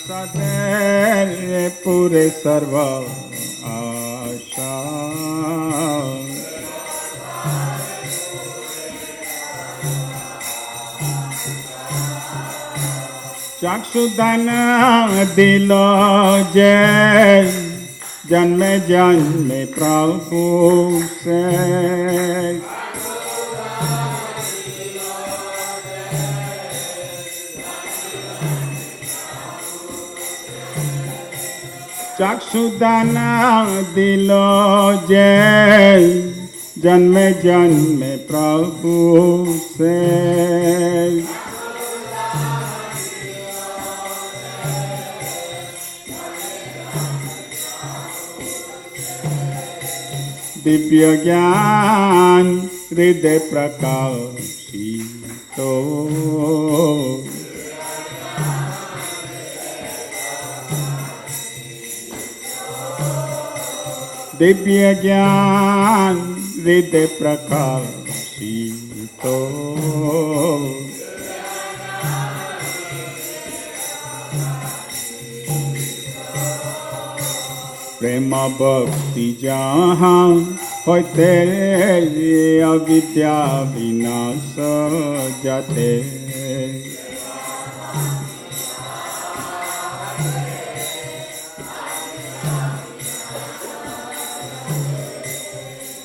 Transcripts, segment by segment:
सदैव पूरे सर्व आशा चक्षुधन दिल जय जन्मे जन्मे प्रभु से चक्षुधन दिल जय जन्मे जन्मे प्रभु से दिव्य ज्ञान हृदय प्रकाशित दिव्य ज्ञान हृदय प्रकाशित प्रेम भक्ति जहाँ होते अविद्या विनाश जाते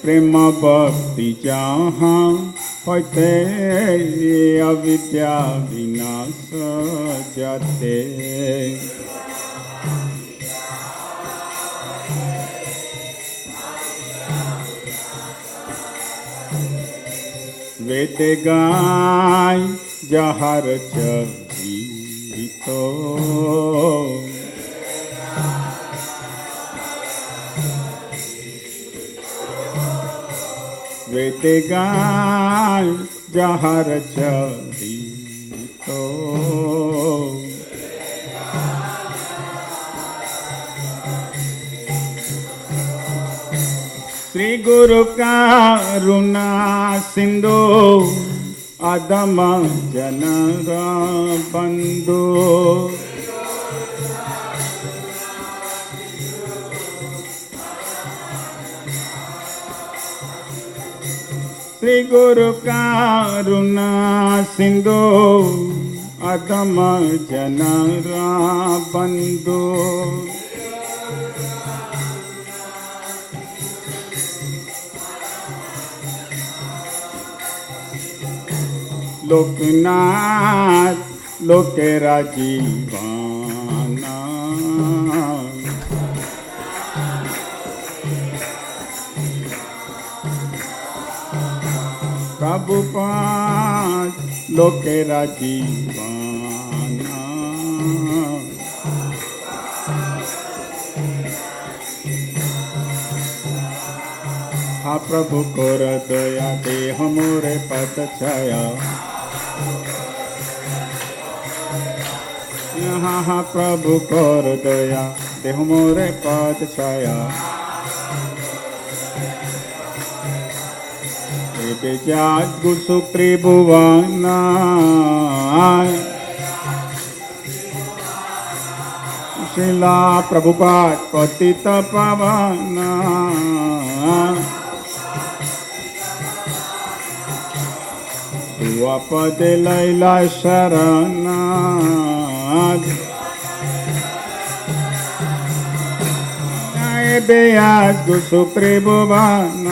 प्रेम भक्ति जहाँ होते अविद्या विनाश जाते वेद गाय जहर चरितो वेद गाय जहर चरितो श्री गुरु करुणा सिंधु अदम जनर बंधु श्री गुरु करुणा सिंधु अदम जनर बंधु लोकनाथ लोकेरा जीवाना प्रभुपाद लोकेरा जीवाना हा प्रभु कोर दया देह मोरे पद छाया यहाँ प्रभु कर दया देह मोरे पद छाया गुरु त्रिभुवन शिला प्रभुपाद पतित पावन दुआ पद लैला शरण बेयास गुरु त्रिभुवन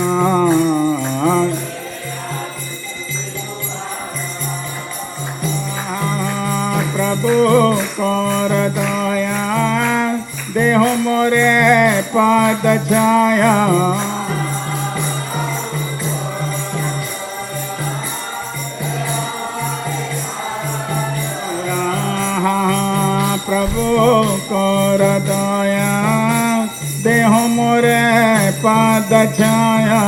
प्रभु कर दया देह मोरे पद छाया प्रभु कर दया देह मोरे पद छाया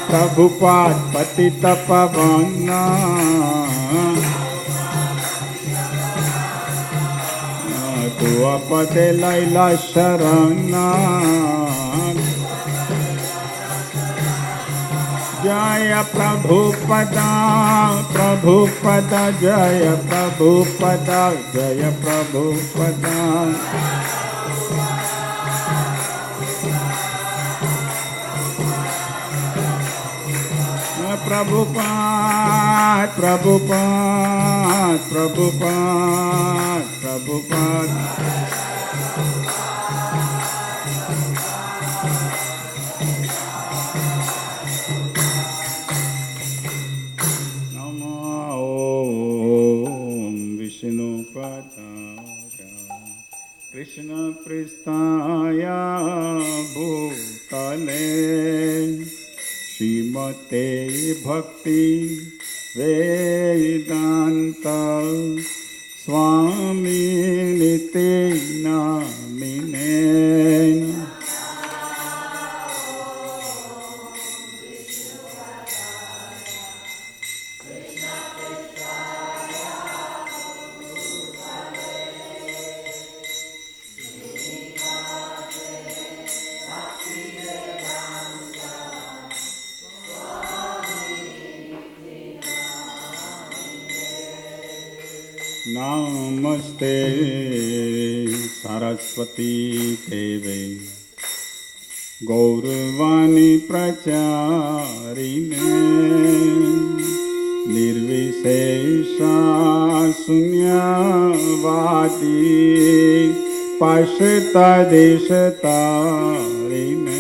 प्रभुपाद पतित पावन tua pate laila sharana Jaya Prabhupada Prabhupada Jaya Prabhupada Jaya Prabhupada Prabhupada Prabhupada Prabhupada Prabhupada Krishna Pristaya Bhutale Srimate Bhakti Vedanta Swami Nite Namine Namaste Saraswati Deve Gauravani Pracharine Nirvishesha Sunyavadi Pashta Deshatarine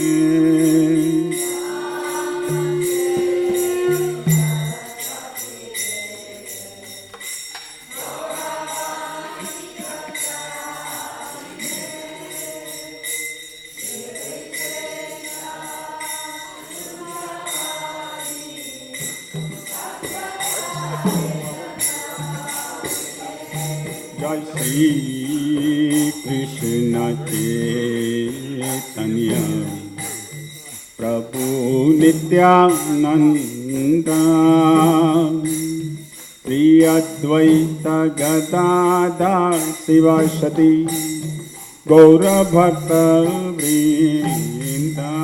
Jai Shri Krishna Chaitanya Prabhu Nityananda Shri Advaita Gadadhar Sivasati Gaura Bhakta Vrinda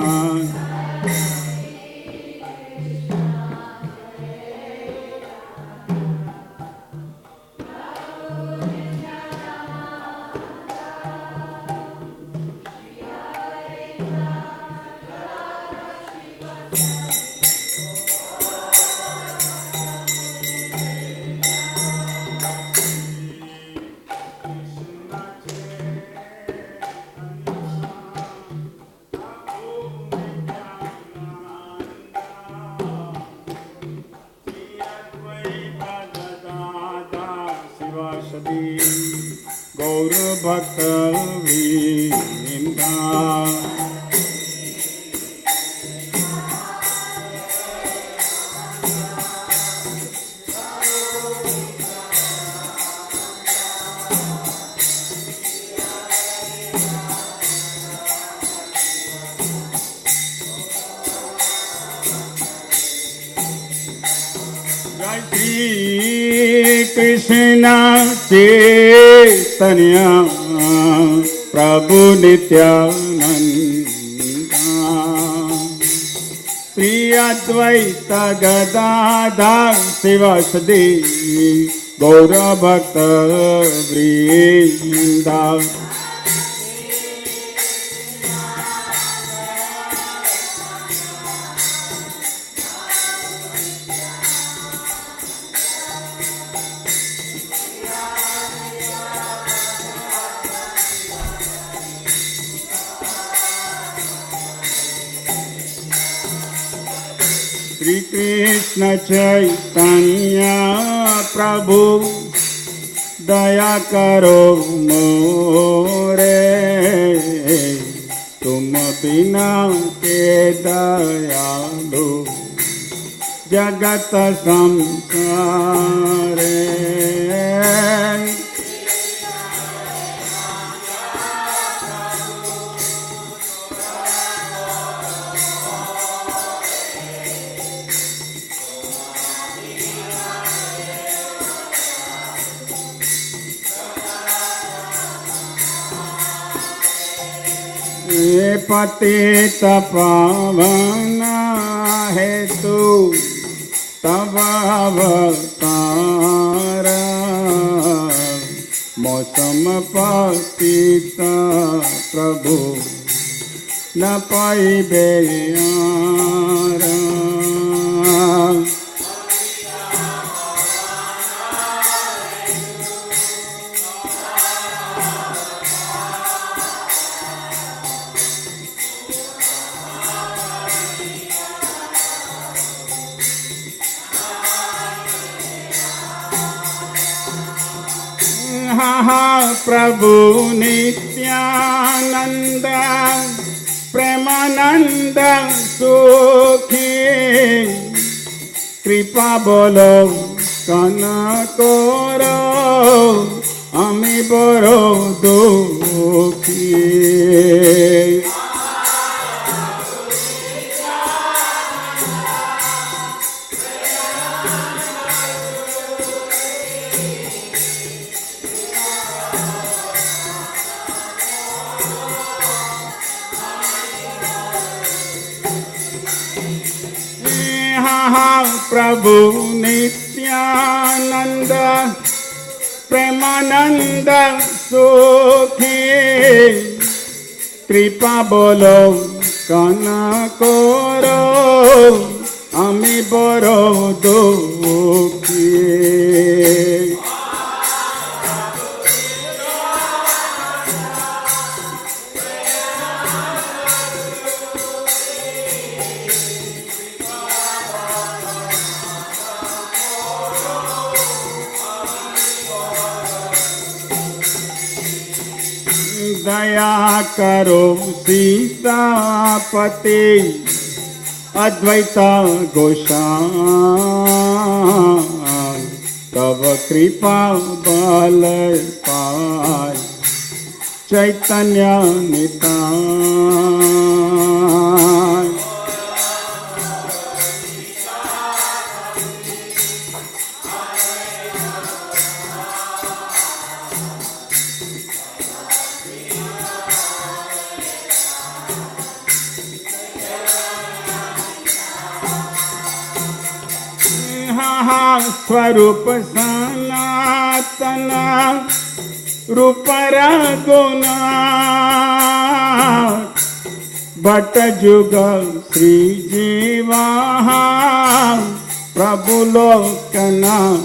Gaura Bhakta Vrinda Jai Shri Krishna Chaitanya Prabhu Nityananda Shri Advaita Gadadhar Sivasadi Gaura Bhakta Vrinda Shri Krishna Chaitanya Prabhu Daya Karo More Tum Bina Ke Dayalu Jagat Samsare ये पतित पावना हेतु तव अवतार मौसम पतित प्रभु न पाइबे यारा। प्रभु नित्यानंद प्रेमानंद सुखी कृपा बोलो कनकोरो आमी बड़ो दुखी। प्रभु नित्यानंद प्रेमानंद सुखी कृपा बोलो कनकोरो आमी बड़ो दुखी। दया करो सीतापति अद्वैत गोसाई तब कृपा बल पाय चैतन्य निताय। स्वरूप सनातन रूप रघुना भट जुग श्री जीवा प्रभु लोकनाथ।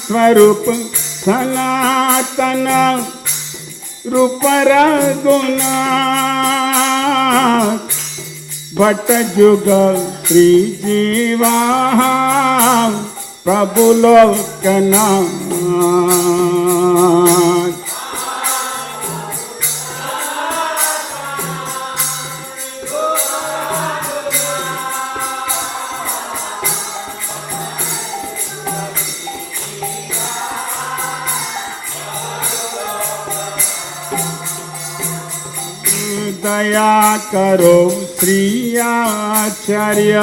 स्वरूप सनातन रूप रघुनाथ भट जुग श्री जीवा प्रभु लोकनाथ। दया करो श्री आचार्य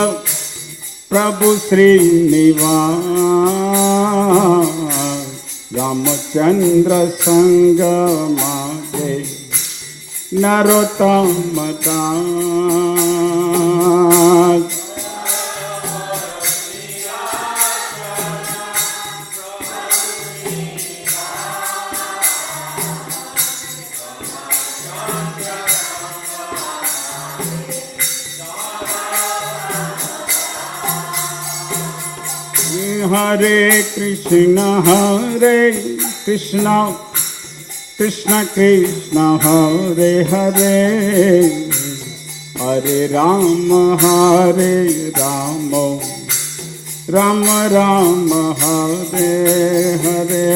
प्रभु श्रीनिवास रामचंद्र संग मागे नरोत्तम दास। हरे Krishna Krishna Krishna Hare Hare Hare Ram Ram Ram Hare Hare.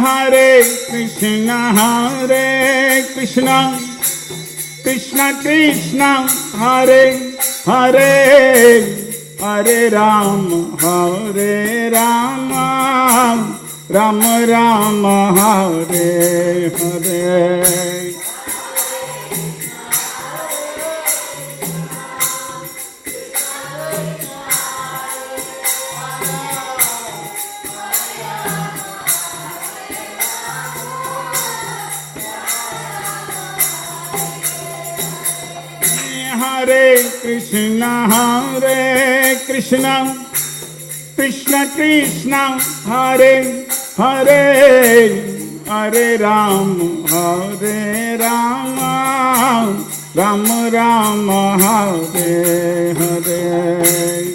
Hare Krishna, Krishna Krishna, Hare Hare, Hare Rama, Rama Rama, Hare Hare. Hare Krishna, Krishna Krishna, Hare Hare, Hare Rama, Rama Rama, Hare Hare.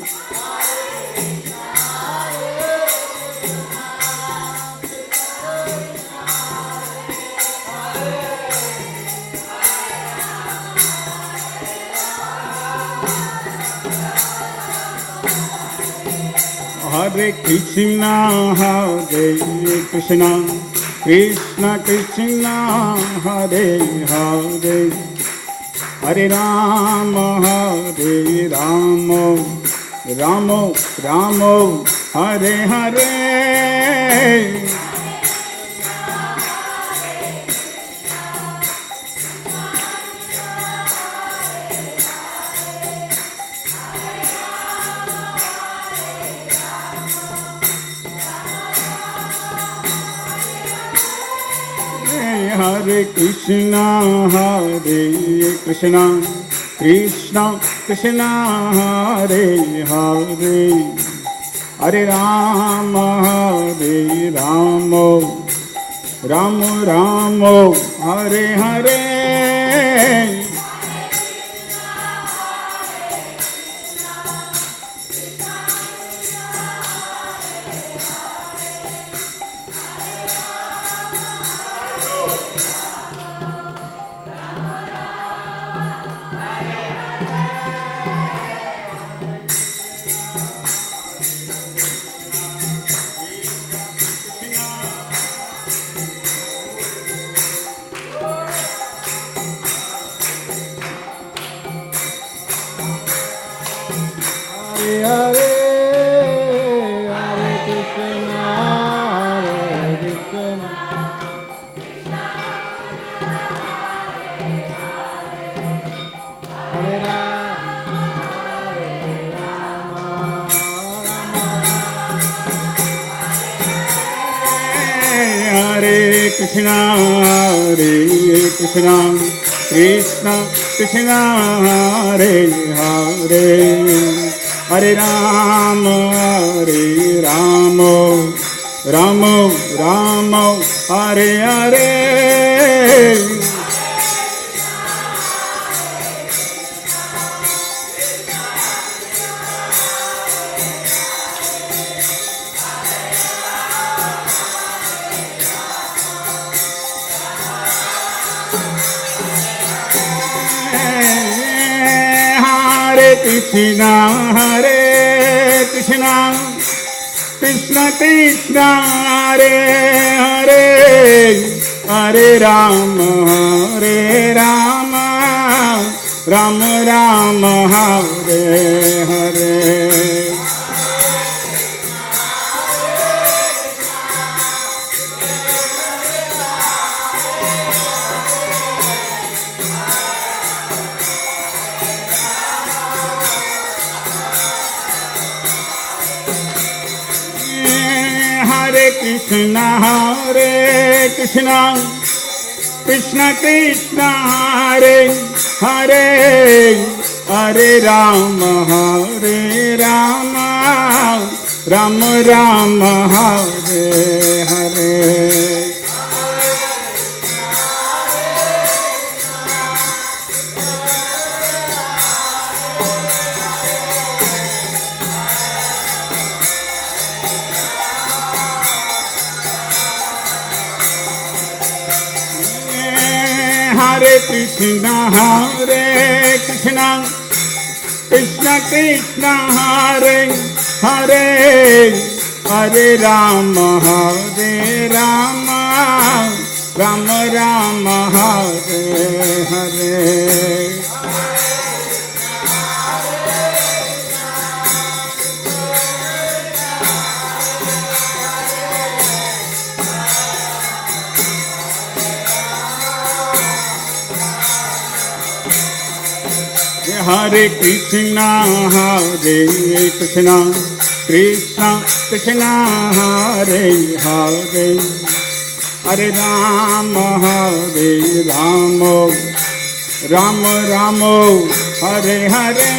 Hare Krishna, Krishna Krishna, Hare Hare, Hare Rama, Rama Rama, Hare Hare. Hare Krishna, Krishna Krishna, Hare Hare, Hare Rama, Rama Rama, Hare Hare. Krishna, Krishna Krishna, Hare Hare, Hare Rama, Rama Rama, Hare Hare. Krishna, Krishna Krishna, Hare Hare, Hare Rama, Rama Rama, Hare Hare. Krishna, Krishna Krishna, Hare Hare, Hare Rama, Rama Rama, Hare Hare. Hare Krishna, Krishna Krishna, Hare Hare, Hare Rama, Ram Ram Hare Hare Hare Krishna, Hare Krishna, Krishna Krishna, Hare Hare, Hare Rama, Hare Rama, Rama Rama, Hare Hare.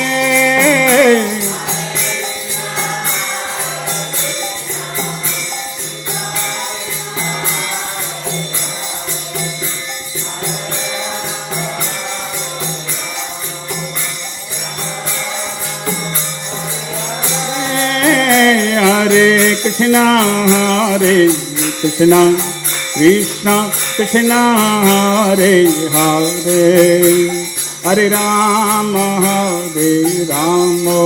Hare Krishna, Hare Krishna, Krishna Krishna, Hare Hare, Hare Rama, Hare Rama,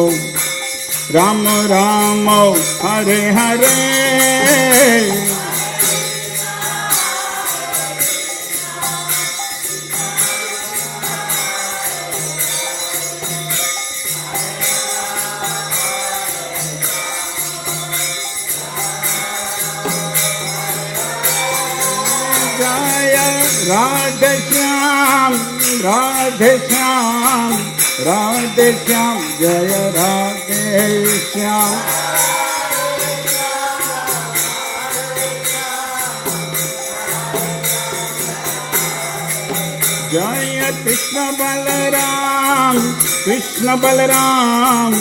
Rama Rama, Hare Hare. Radhe Shyam, Radhe Shyam, Radhe Shyam, Jaya Radhe Shyam. Jaya Krishna Balaram, Krishna Balaram,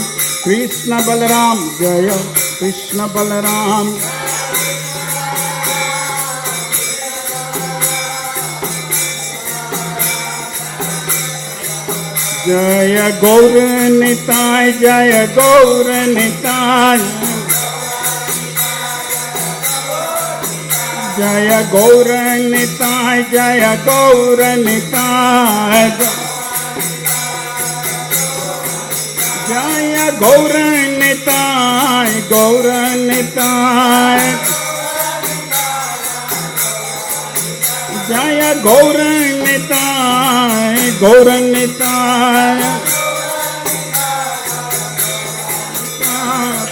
Krishna Balaram, Jaya Krishna Balaram. Jaya Gaura Nitai, Jaya Gaura Nitai, Jaya Gaura Nitai, Jaya Gaura Nitai, Jaya Gaura Nitai, Gaura Nitai, Jaya Gaura Nitai, Gaura Nitai.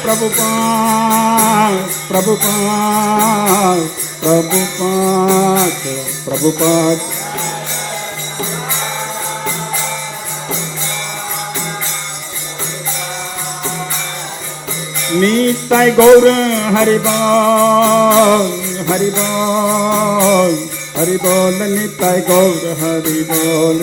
Prabhupada, Prabhupada, Prabhupada, Prabhupada. Nitai Gaura Haribol, Haribol, Haribol, Nitai Gaura Haribol.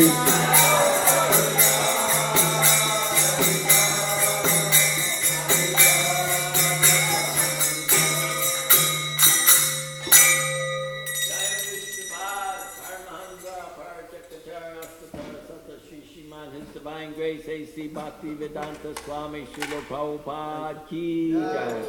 Divine Grace A.C. Bhakti Vedanta Swami Srila Prabhupada Ki Jai,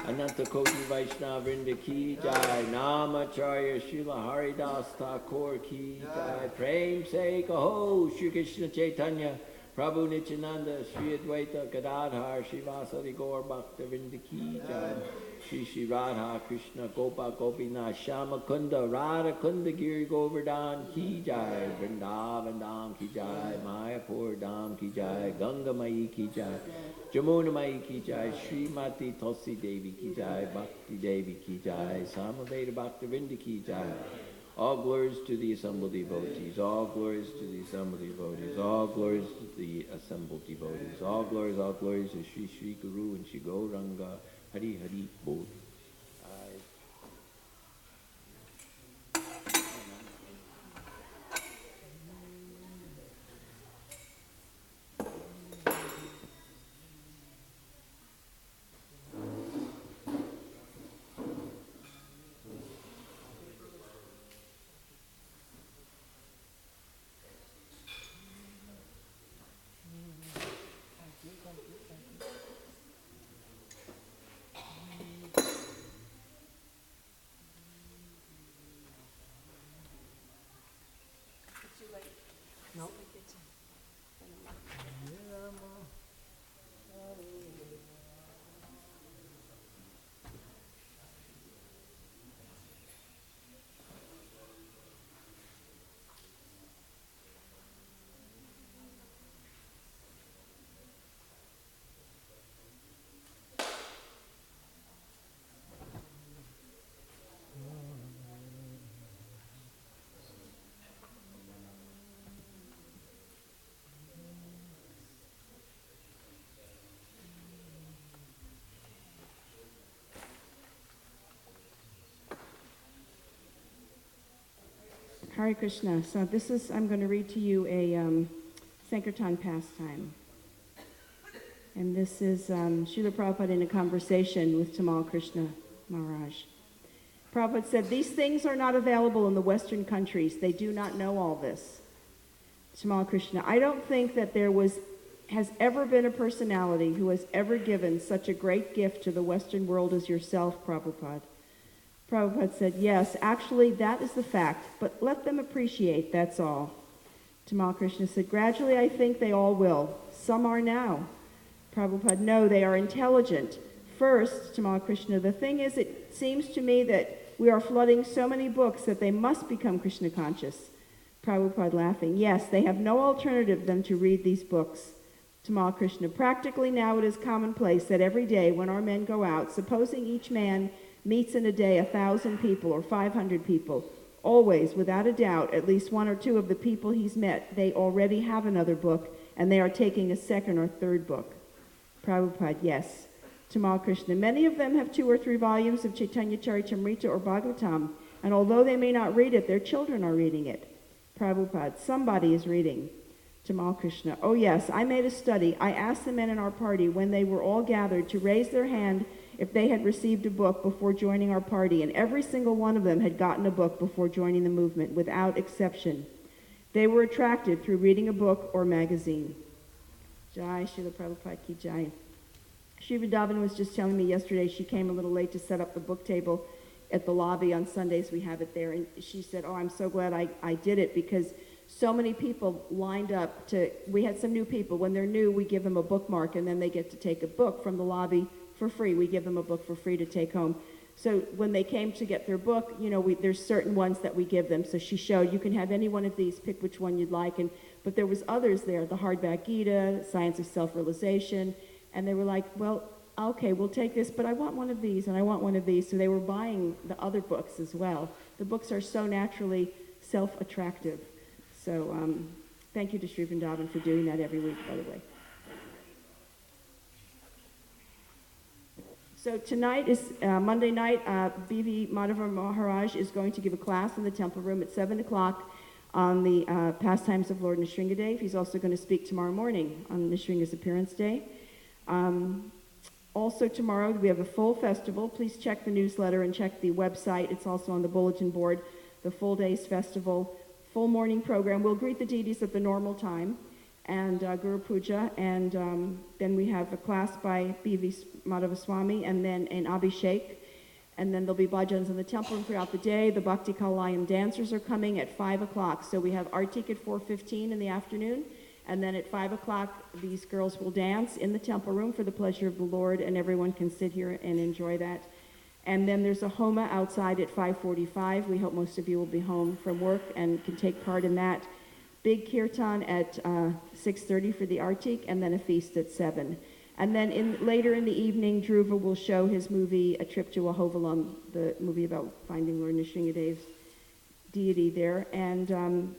Ananta Koti Vaishnava Vrinda Ki Jai, Namacharya Srila Haridas Thakur Ki Jai, Prem Se Kaho Shri Krishna Chaitanya Prabhu Nityananda Shri Advaita Gadadhar Shivasari Gaur Bhakta Vrinda Ki Jai, Shri Shri Radha Krishna Gopa Gopinath Shama Kunda Radha Kunda Giri Govardhan Ki Jai, Vrindavan Dham Ki Jai, Mayapur Dham Ki Jai, Ganga Mai Ki Jai, Jamuna Mai Ki Jai, Shri Mati Tulsi Devi Ki Jai, Bhakti Devi Ki Jai, Samaveda Bhakta Vrinda Ki Jai. All glories to the assembled devotees, all glories to the assembled devotees, all glories to the assembled devotees, all glories to Shri Shri Guru and Shri Gauranga. Hari Hari Bol. Hare Krishna. So I'm going to read to you a Sankirtan pastime. And this is Srila Prabhupada in a conversation with Tamal Krishna Maharaj. Prabhupada said, "These things are not available in the Western countries. They do not know all this." Tamal Krishna, I don't think that has ever been a personality who has ever given such a great gift to the Western world as yourself, Prabhupada. Prabhupada said, "Yes, actually that is the fact, but let them appreciate, that's all." Tamal Krishna said, "Gradually I think they all will. Some are now." Prabhupada, "No, they are intelligent. First," Tamal Krishna, "the thing is, it seems to me that we are flooding so many books that they must become Krishna conscious." Prabhupada laughing, "Yes, they have no alternative than to read these books." Tamal Krishna, "Practically now it is commonplace that every day when our men go out, supposing each man meets in a day 1,000 people or 500 people, always, without a doubt, at least one or two of the people he's met, they already have another book, and they are taking a second or third book." Prabhupada, "Yes." Tamal Krishna, "Many of them have 2 or 3 volumes of Chaitanya Charitamrita or Bhagavatam, and although they may not read it, their children are reading it." Prabhupada, "Somebody is reading." Tamal Krishna, "Oh yes, I made a study. I asked the men in our party when they were all gathered to raise their hand if they had received a book before joining our party, and every single one of them had gotten a book before joining the movement, without exception. They were attracted through reading a book or magazine." Jai Srila Prabhupada Ki Jai. Sri Vrindavan was just telling me yesterday she came a little late to set up the book table at the lobby. On Sundays we have it there, and she said, "Oh, I'm so glad I did it because so many people lined up we had some new people. When they're new, we give them a bookmark, and then they get to take a book from the lobby for free. We give them a book for free to take home. So when they came to get their book, there's certain ones that we give them. So she showed, you can have any one of these, pick which one you'd like. But there was others there, the Hardback Gita, Science of Self-Realization, and they were like, "Well, okay, we'll take this, but I want one of these, and I want one of these." So they were buying the other books as well. The books are so naturally self-attractive. So thank you to Sri Vrindavan for doing that every week, by the way. So tonight is Monday night. B.V. Madhava Maharaj is going to give a class in the temple room at 7 o'clock on the pastimes of Lord Nrsingadev. He's also going to speak tomorrow morning on Nrsinga's appearance day. Also tomorrow we have a full festival. Please check the newsletter and check the website. It's also on the bulletin board. The full day's festival, full morning program. We'll greet the deities at the normal time and Guru Puja, and then we have a class by B.V. Madhava Swami, and then an Abhishek, and then there'll be bhajans in the temple room throughout the day. The Bhakti Kalayam dancers are coming at 5 o'clock, so we have Artik at 4:15 in the afternoon, and then at 5 o'clock these girls will dance in the temple room for the pleasure of the Lord, and everyone can sit here and enjoy that. And then there's a Homa outside at 5:45. We hope most of you will be home from work and can take part in that. Big Kirtan at 6:30 for the Artik, and then a feast at 7. And then later in the evening, Dhruva will show his movie, A Trip to Ahovalam, the movie about finding Lord Nrsingadev's deity there. And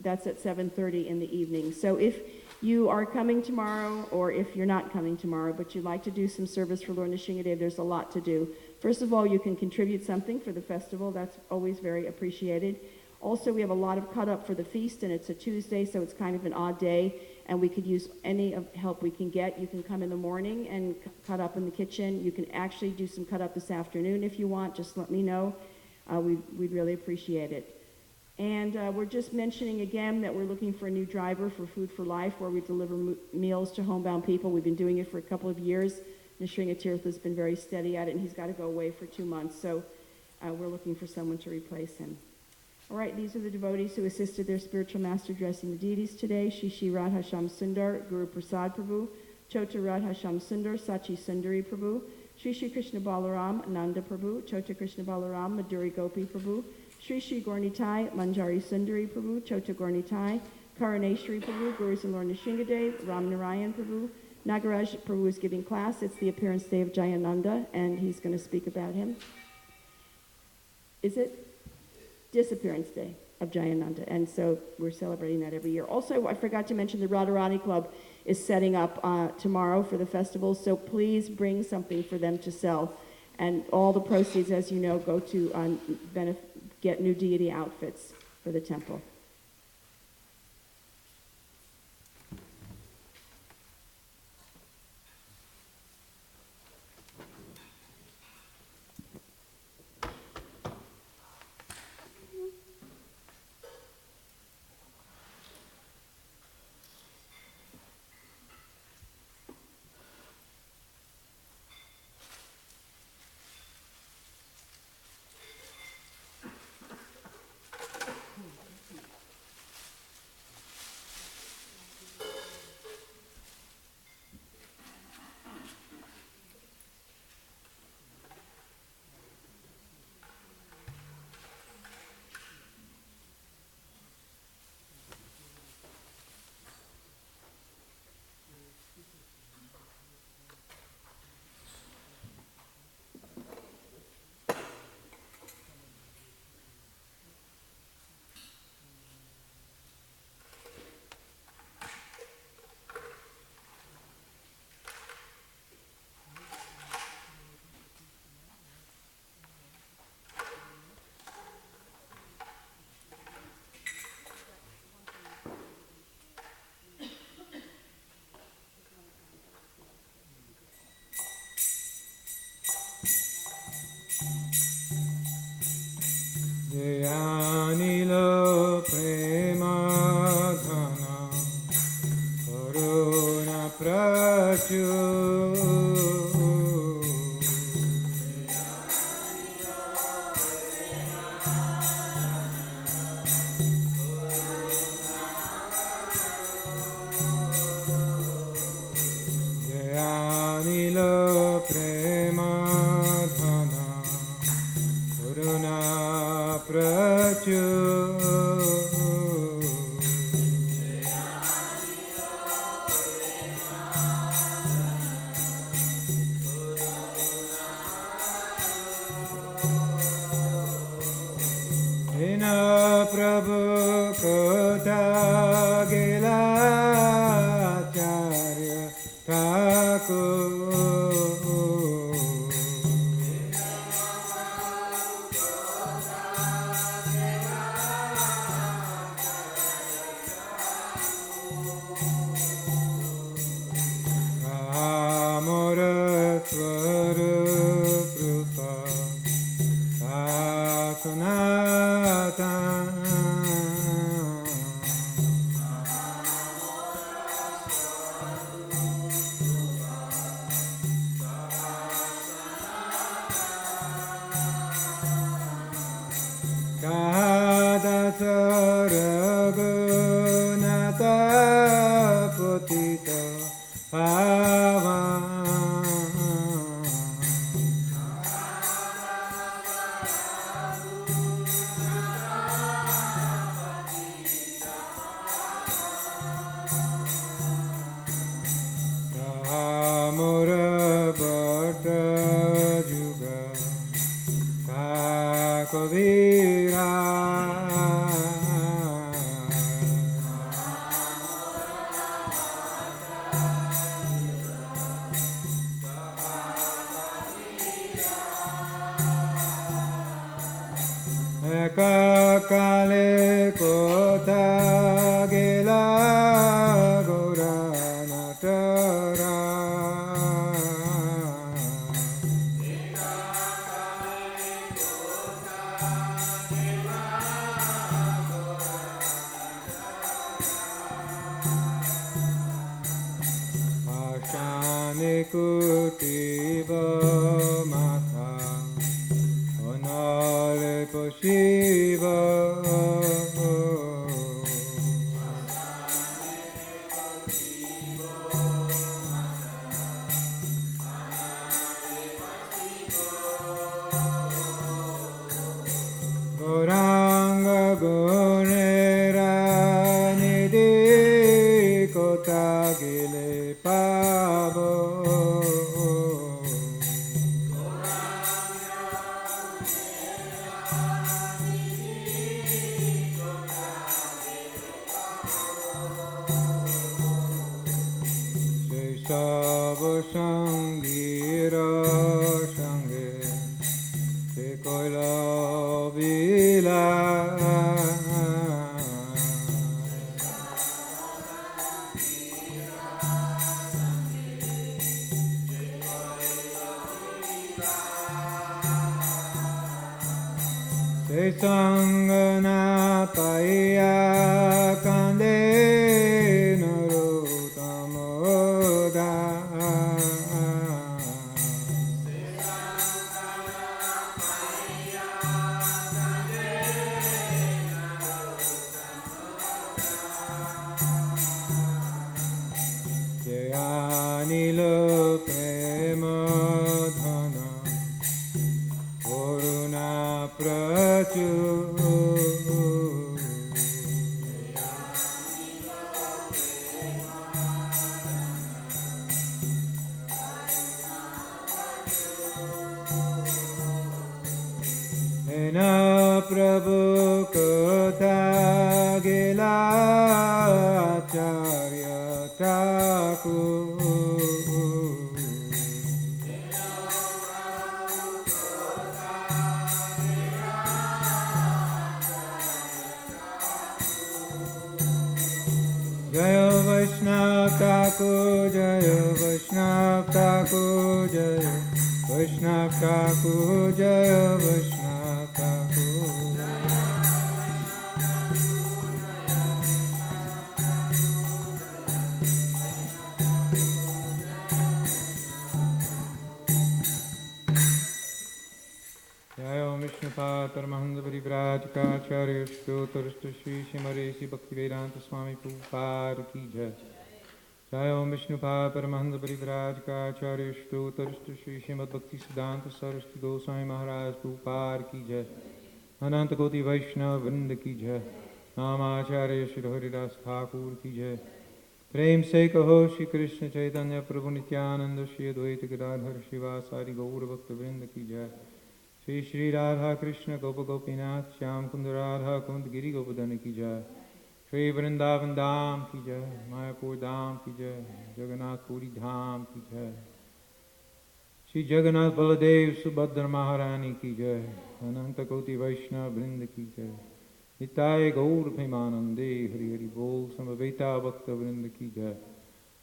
that's at 7:30 in the evening. So if you are coming tomorrow, or if you're not coming tomorrow, but you'd like to do some service for Lord Nrsingadev, there's a lot to do. First of all, you can contribute something for the festival. That's always very appreciated. Also, we have a lot of cut up for the feast, and it's a Tuesday, so it's kind of an odd day, and we could use any help we can get. You can come in the morning and cut up in the kitchen. You can actually do some cut up this afternoon if you want. Just let me know. We'd really appreciate it. And we're just mentioning again that we're looking for a new driver for Food for Life, where we deliver meals to homebound people. We've been doing it for a couple of years. Nrsingatirtha has been very steady at it, and he's got to go away for 2 months, so we're looking for someone to replace him. All right, these are the devotees who assisted their spiritual master dressing the deities today. Shishi Radha Sham Sundar, Guru Prasad Prabhu, Chota Radha Sham Sundar, Sachi Sundari Prabhu, Shri Shri Krishna Balaram, Nanda Prabhu, Chota Krishna Balaram, Madhuri Gopi Prabhu, Shri Shri Gornitai, Manjari Sundari Prabhu, Chota Gornitai, Karaneshri Prabhu, Gurus and Lord Nrsingadev, Ram Narayan Prabhu, Nagaraj Prabhu is giving class. It's the appearance day of Jayananda, and he's going to speak about him. Is it? Disappearance day of Jayananda, and so we're celebrating that every year. Also, I forgot to mention the Radharani Club is setting up tomorrow for the festival, so please bring something for them to sell. And all the proceeds, as you know, go to get new deity outfits. for the temple. Anilo Premadhana Karuna Prachu Anilo Premadhana Karuna Prachu Ina Prabhu Kota Gila Acharya Thakur Kale kota gela gorana tara Ashane kutiba maka Onale poshiva Goranga gonera nidhi kota gile pavo Sangiro Sange Se Koila Bila Tangana Paya Kande Narotamoda Jayanilo Premadhana Koruna Prachu Ena Prabhu Kotha Gela Acharya Thakur Jaya Vaishnava Thakur, Jaya Vaishnava Thakur, Jaya Vaishnava Thakur, Jaya Vaishnava Thakur. Jaya Om Vishnupada Paramahanda Parivrajakacharya Shtotarashta Shri Shimaresi Bhaktivedanta Swami Prabhupada Ki Jai. Jaya Om Vishnupada Paramahanda Parivrajakacharya Shtotarashta Shri Shrimad Bhaktisiddhanta Saraswati Goswami Maharaj Prabhupada Ki Jai. Ananta Koti Vaishnava Vrinda Ki Jai. Namacharya Shri Haridas Thakur Ki Jai. Prem Se Kaho Shri Krishna Chaitanya Prabhu Nityananda Shri Advaita Gadadhar Shivasari Gaura Bhakta Vrinda Ki Jai. Shri Shri Radha Krishna Gopa Gopinath Shyam Kunda Radha Kund Giri Gopadana Ki Jai. Shri Vrindavan Dham Ki Jai. Mayapur Dham Ki Jai. Jagannath Puri Dham Ki Jai. Shri Jagannath Baladev Subhadra Maharani Ki Jai. Ananta Koti Vaishnava Vrinda Ki Jai. Nitai Gaur Premanande Hari Hari Bol Samaveta Bhakta Vrinda Ki Jai.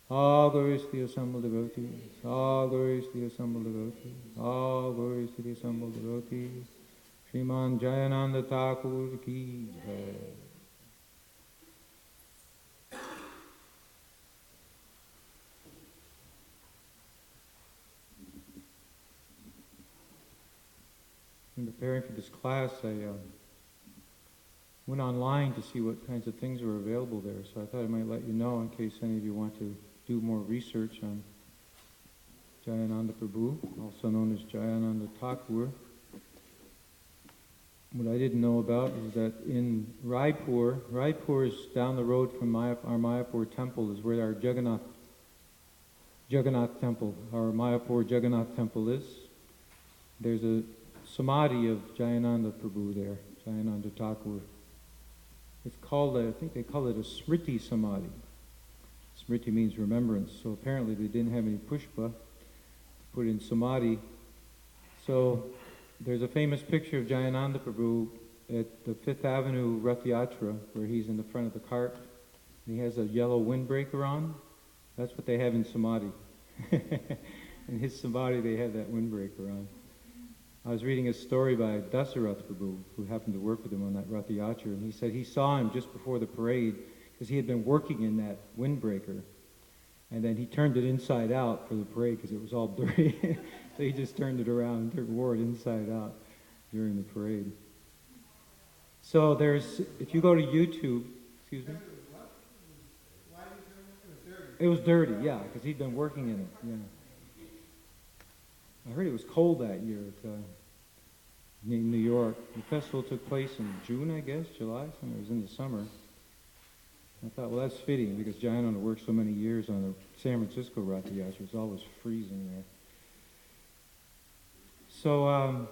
All glories to the assembled devotees, all glories to the assembled devotees, all glories to the assembled devotees. Sriman Jayananda Thakur Ki Jai. In preparing for this class, I went online to see what kinds of things were available there, so I thought I might let you know in case any of you want to do more research on Jayananda Prabhu, also known as Jayananda Thakur. What I didn't know about is that in Raipur is down the road from our Mayapur temple, is where our Jagannath temple, our Mayapur Jagannath temple is. There's a samadhi of Jayananda Prabhu there, Jayananda Thakur. It's called, I think they call it a Smriti Samadhi. Smriti means remembrance, so apparently they didn't have any pushpa to put in Samadhi. So there's a famous picture of Jayananda Prabhu at the 5th Avenue Rath Yatra, where he's in the front of the cart, and he has a yellow windbreaker on. That's what they have in Samadhi. In his Samadhi they have that windbreaker on. I was reading a story by Dasarath Prabhu, who happened to work with him on that Rath Yatra, and he said he saw him just before the parade because he had been working in that windbreaker, and then he turned it inside out for the parade because it was all dirty. So he just turned it around and wore it inside out during the parade. So if you go to YouTube, excuse me? It was dirty, yeah, because he'd been working in it, yeah. I heard it was cold that year in New York. The festival took place in June, I guess, July, something. It was in the summer. I thought, well, that's fitting because Jayananda worked so many years on the San Francisco Rath Yatra. It's always freezing there. So,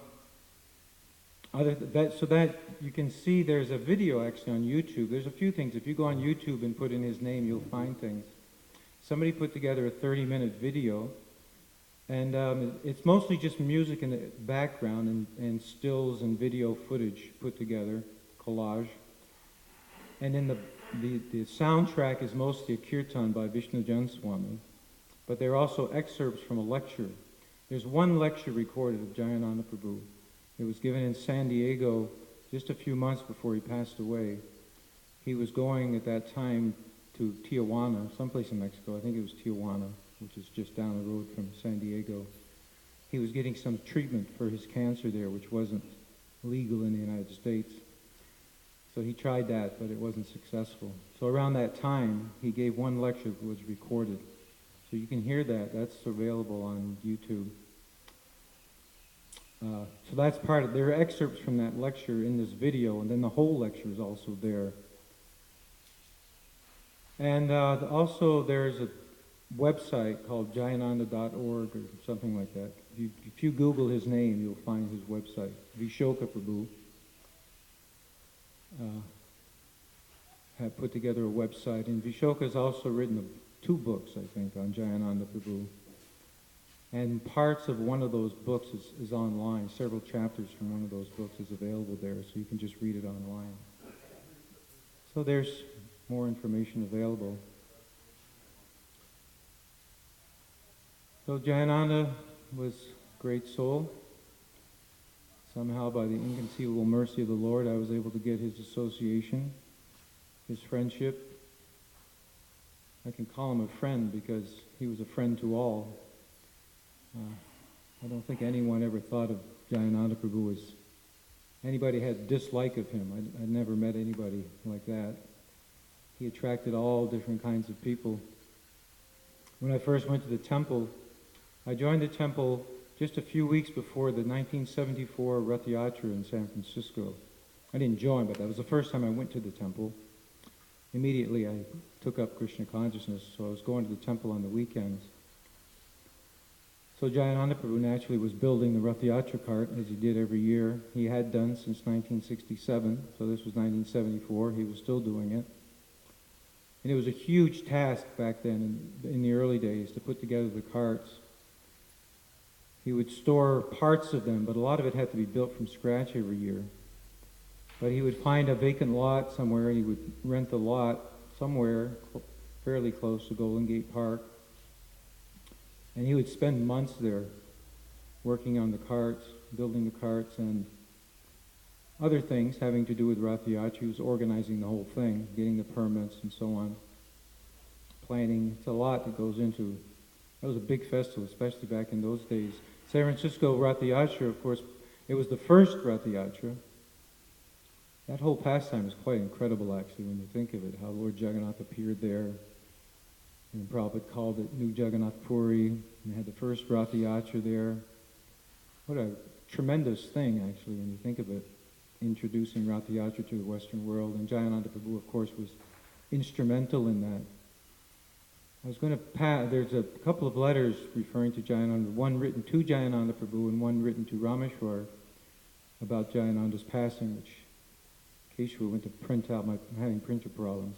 that you can see there's a video actually on YouTube. There's a few things. If you go on YouTube and put in his name, you'll find things. Somebody put together a 30-minute video. And it's mostly just music in the background and stills and video footage put together, collage. And then the soundtrack is mostly a Kirtan by Vishnu Jan Swami. But there are also excerpts from a lecture. There's one lecture recorded of Jayananda Prabhu. It was given in San Diego just a few months before he passed away. He was going at that time to Tijuana, someplace in Mexico. I think it was Tijuana, which is just down the road from San Diego. He was getting some treatment for his cancer there, which wasn't legal in the United States. So he tried that, but it wasn't successful. So around that time, he gave one lecture that was recorded. So you can hear that. That's available on YouTube. So that's part of, there are excerpts from that lecture in this video, and then the whole lecture is also there. And also there's a website called jayananda.org or something like that. If you Google his name, you'll find his website, Vishoka Prabhu. Have put together a website, and Vishoka has also written 2 books, I think, on Jayananda Prabhu. And parts of one of those books is online. Several chapters from one of those books is available there, so you can just read it online. So there's more information available. So Jayananda was a great soul. Somehow, by the inconceivable mercy of the Lord, I was able to get his association, his friendship. I can call him a friend because he was a friend to all. I don't think anyone ever thought of Jayananda Prabhu as anybody had dislike of him. I never met anybody like that. He attracted all different kinds of people. When I first went to the temple, I joined the temple just a few weeks before the 1974 Rath Yatra in San Francisco. I didn't join, but that was the first time I went to the temple. Immediately I took up Krishna consciousness, so I was going to the temple on the weekends. So Jayananda Prabhu naturally was building the Rath Yatra cart, as he did every year. He had done since 1967, so this was 1974. He was still doing it. And it was a huge task back then, in the early days, to put together the carts. He would store parts of them, but a lot of it had to be built from scratch every year. But he would find a vacant lot somewhere, and he would rent the lot somewhere fairly close to Golden Gate Park. And he would spend months there working on the carts, building the carts, and other things having to do with Rath Yatra. He was organizing the whole thing, getting the permits and so on, planning. It's a lot that goes into. That was a big festival, especially back in those days. San Francisco Rath Yatra, of course, it was the first Rath Yatra. That whole pastime is quite incredible, actually, when you think of it, how Lord Jagannath appeared there. And Prabhupada called it New Jagannath Puri, and had the first Rath Yatra there. What a tremendous thing, actually, when you think of it, introducing Rath Yatra to the Western world. And Jayananda Prabhu, of course, was instrumental in that. I was going to pass, there's a couple of letters referring to Jayananda, one written to Jayananda Prabhu and one written to Rameshwar about Jayananda's passing, which Keshava went to print out. I'm having printer problems.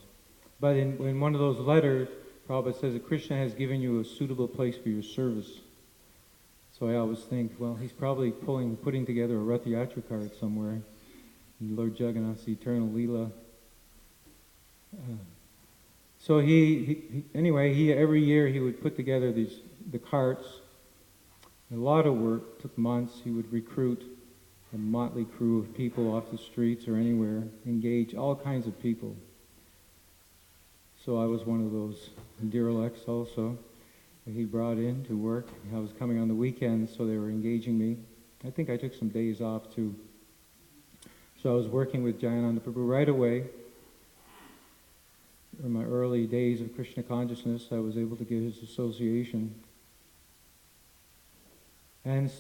But in one of those letters, Prabhupada says that Krishna has given you a suitable place for your service. So I always think, well, he's probably putting together a Rath Yatra cart somewhere in Lord Jagannath's eternal Leela. So anyway, every year he would put together the carts. A lot of work, took months. He would recruit a motley crew of people off the streets or anywhere, engage all kinds of people. So I was one of those derelicts also that he brought in to work. I was coming on the weekends, so they were engaging me. I think I took some days off too. So I was working with Jayananda Prabhu right away. In my early days of Krishna consciousness, I was able to get his association. And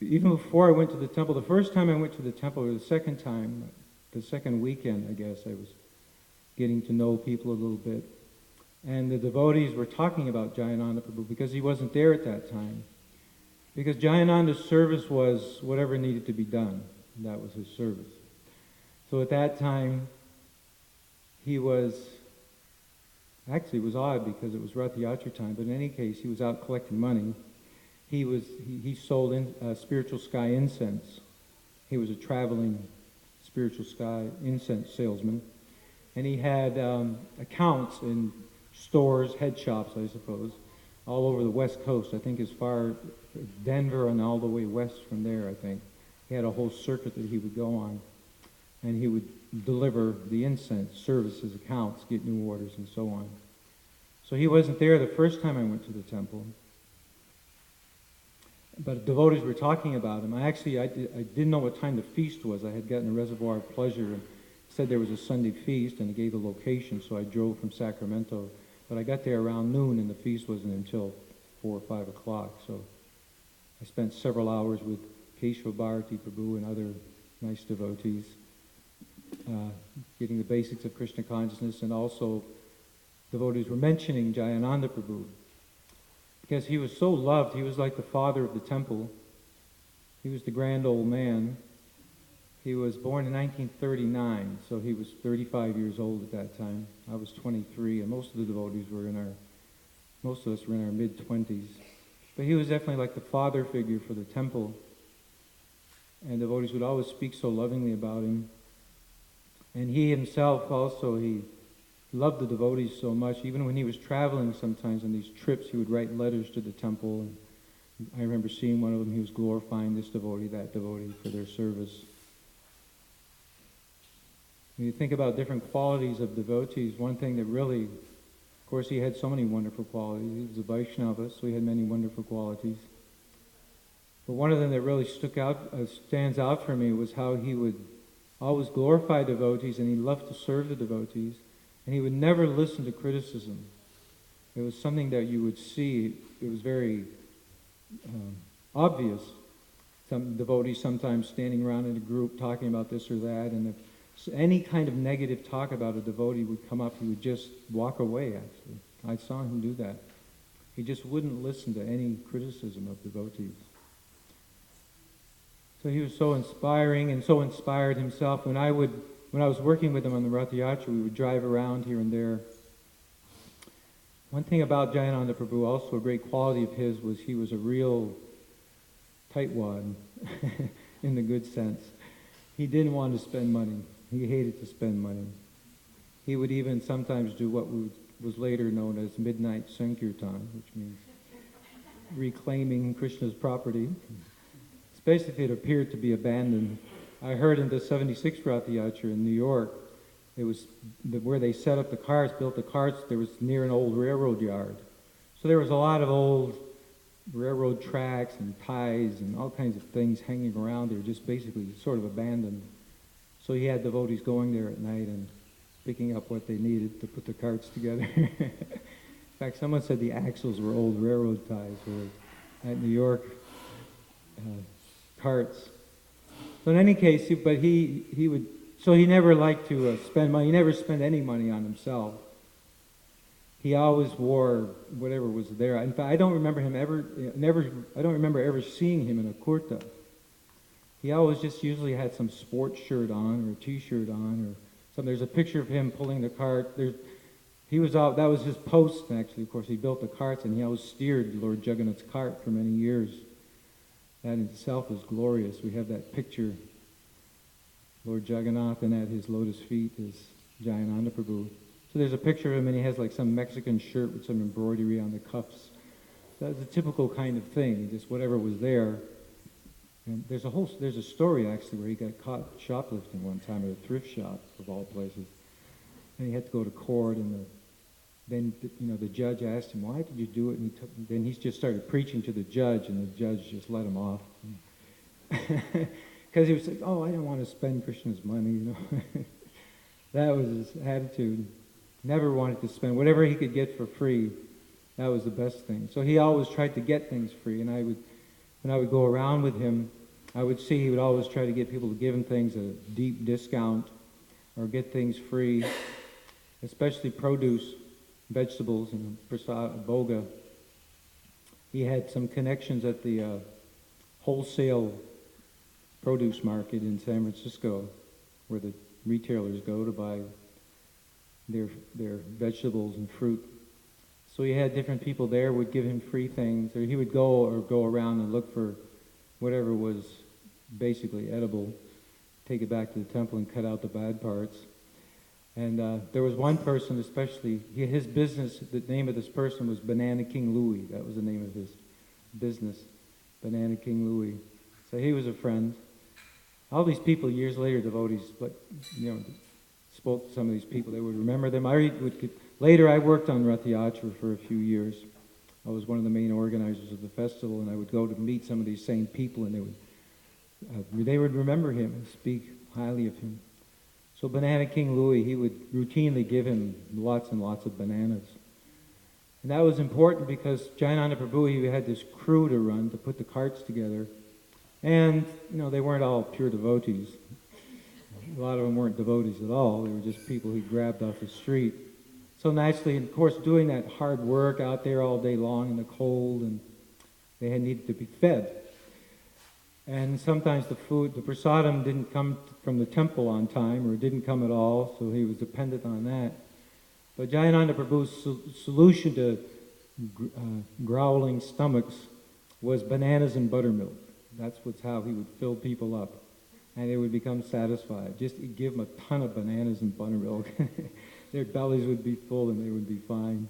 even before I went to the temple, the first time I went to the temple, or the second time, the second weekend, I guess, I was getting to know people a little bit. And the devotees were talking about Jayananda Prabhu because he wasn't there at that time. Because Jayananda's service was whatever needed to be done. That was his service. So at that time, he was, actually it was odd because it was Rath Yatra time, but in any case, he was out collecting money. He sold spiritual sky incense. He was a traveling spiritual sky incense salesman. And he had accounts in stores, head shops, I suppose, all over the West Coast. I think as far as Denver and all the way west from there, I think. He had a whole circuit that he would go on, and he would deliver the incense, services, accounts, get new orders, and so on. So he wasn't there the first time I went to the temple. But devotees were talking about him. I didn't know what time the feast was. I had gotten a reservoir of pleasure and said there was a Sunday feast, and it gave the location, so I drove from Sacramento. But I got there around noon, and the feast wasn't until 4 or 5 o'clock. So I spent several hours with Keshava Bharati Prabhu and other nice devotees, getting the basics of Krishna consciousness, and also devotees were mentioning Jayananda Prabhu, because he was so loved. He was like the father of the temple. He was the grand old man. He was born in 1939, so he was 35 years old at that time. I was 23, and most of the devotees were most of us were in our mid-20s. But he was definitely like the father figure for the temple, and devotees would always speak so lovingly about him. And he himself also, he loved the devotees so much. Even when he was traveling sometimes on these trips, he would write letters to the temple. And I remember seeing one of them. He was glorifying this devotee, that devotee, for their service. When you think about different qualities of devotees, one thing that really, of course, he had so many wonderful qualities. He was a Vaishnava, so he had many wonderful qualities. But one of them that really stands out for me was how he would always glorify devotees, and he loved to serve the devotees. And he would never listen to criticism. It was something that you would see. It was very obvious. Some devotees sometimes standing around in a group talking about this or that, and if any kind of negative talk about a devotee would come up, he would just walk away, actually. I saw him do that. He just wouldn't listen to any criticism of devotees. So he was so inspiring and so inspired himself. When I was working with him on the Rath Yatra, we would drive around here and there. One thing about Jayananda Prabhu, also a great quality of his, was he was a real tightwad, in the good sense. He didn't want to spend money. He hated to spend money. He would even sometimes do what was later known as midnight Sankirtan, which means reclaiming Krishna's property. Basically, it appeared to be abandoned. I heard in the 76 Rath Yatra in New York, it was where they set up the carts, built the carts, there was near an old railroad yard. So there was a lot of old railroad tracks and ties and all kinds of things hanging around there, just basically sort of abandoned. So he had devotees going there at night and picking up what they needed to put the carts together. In fact, someone said the axles were old railroad ties at New York carts. So in any case, he never liked to spend money. He never spent any money on himself. He always wore whatever was there. In fact, I don't remember ever seeing him in a kurta. He always just usually had some sports shirt on or a t-shirt on or something. There's a picture of him pulling the cart. That was his post, actually. Of course, he built the carts, and he always steered Lord Jagannath's cart for many years. That in itself is glorious. We have that picture, Lord Jagannath, and at his lotus feet is Jayananda Prabhu. So there's a picture of him, and he has like some Mexican shirt with some embroidery on the cuffs. That's a typical kind of thing, just whatever was there. And there's a story actually where he got caught shoplifting one time at a thrift shop of all places, and he had to go to court. And then the judge asked him, "Why did you do it?" And then he just started preaching to the judge, and the judge just let him off because he was like, "Oh, I don't want to spend Krishna's money," That was his attitude. Never wanted to spend whatever he could get for free. That was the best thing. So he always tried to get things free, and when I would go around with him, I would see he would always try to get people to give him things at a deep discount or get things free, especially produce, vegetables, and prasad, boga. He had some connections at the wholesale produce market in San Francisco, where the retailers go to buy their vegetables and fruit. So he had different people there would give him free things, or he would go around and look for whatever was basically edible, take it back to the temple and cut out the bad parts. And there was one person especially, his business, the name of this person was Banana King Louie. That was the name of his business, Banana King Louie. So he was a friend. all these people years later, devotees, but spoke to some of these people. They would remember them. Later, I worked on Rath Yatra for a few years. I was one of the main organizers of the festival, and I would go to meet some of these same people, and they would remember him and speak highly of him. So Banana King Louis, he would routinely give him lots and lots of bananas. And that was important because Jayananda Prabhu, he had this crew to run, to put the carts together. And, they weren't all pure devotees. A lot of them weren't devotees at all. They were just people he grabbed off the street. So naturally, of course, doing that hard work out there all day long in the cold, and they had needed to be fed. And sometimes the prasadam didn't come from the temple on time, or didn't come at all, so he was dependent on that. But Jayananda Prabhu's solution to growling stomachs was bananas and buttermilk. That's how he would fill people up, and they would become satisfied. Just give them a ton of bananas and buttermilk. Their bellies would be full and they would be fine.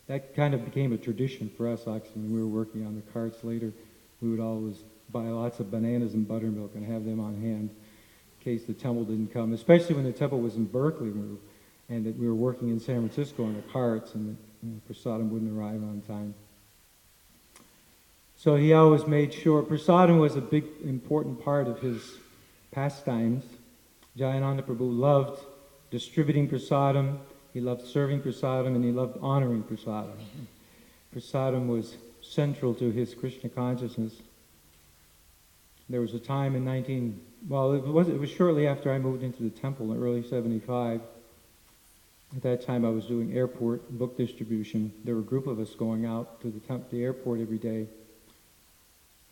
That kind of became a tradition for us, actually, when we were working on the carts later. We would always buy lots of bananas and buttermilk and have them on hand in case the temple didn't come, especially when the temple was in Berkeley and that we were working in San Francisco on the carts, and the prasadam wouldn't arrive on time. So he always made sure, prasadam was a big, important part of his pastimes. Jayananda Prabhu loved distributing prasadam, he loved serving prasadam, and he loved honoring prasadam. Prasadam was central to his Krishna consciousness. There was a time in it was shortly after I moved into the temple in early 75. At that time I was doing airport book distribution. There were a group of us going out to the airport every day.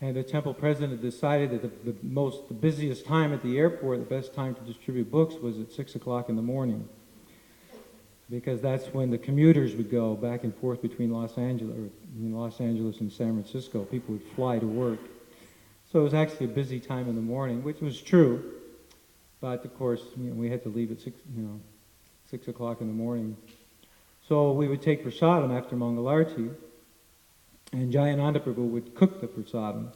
And the temple president decided that the busiest time at the airport, the best time to distribute books was at 6 o'clock in the morning. Because that's when the commuters would go back and forth between Los Angeles and San Francisco. People would fly to work. So it was actually a busy time in the morning, which was true. But of course, we had to leave at 6 o'clock in the morning. So we would take prasadam after Mangalarti, and Jayananda Prabhu would cook the prasadam.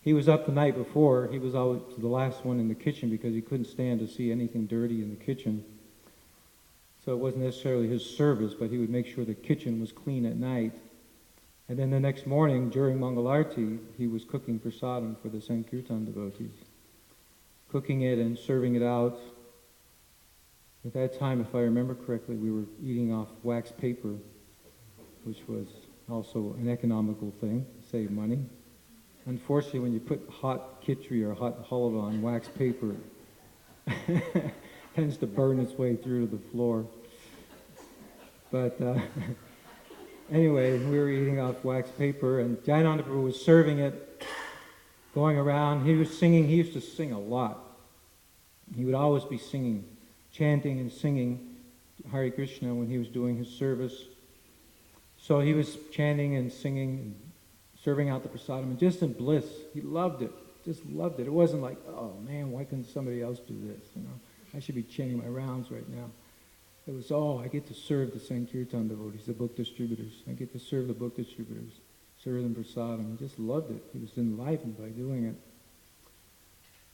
He was up the night before. He was always the last one in the kitchen because he couldn't stand to see anything dirty in the kitchen. So it wasn't necessarily his service, but he would make sure the kitchen was clean at night. And then the next morning, during Mangalarti, he was cooking prasadam for the Sankirtan devotees. Cooking it and serving it out. At that time, if I remember correctly, we were eating off wax paper, which was also an economical thing, save money. Unfortunately, when you put hot khichdi or hot halva on wax paper, it tends to burn its way through to the floor. But anyway, we were eating off wax paper, and Jayananda Prabhu was serving it, going around. He was singing. He used to sing a lot. He would always be singing, chanting and singing Hare Krishna when he was doing his service. So he was chanting and singing and serving out the prasadam, and just in bliss. He loved it, just loved it. It wasn't like, oh man, why couldn't somebody else do this? I should be chanting my rounds right now. It was, I get to serve the Sankirtan devotees, the book distributors. I get to serve the book distributors, serve them prasadam. He just loved it. He was enlivened by doing it.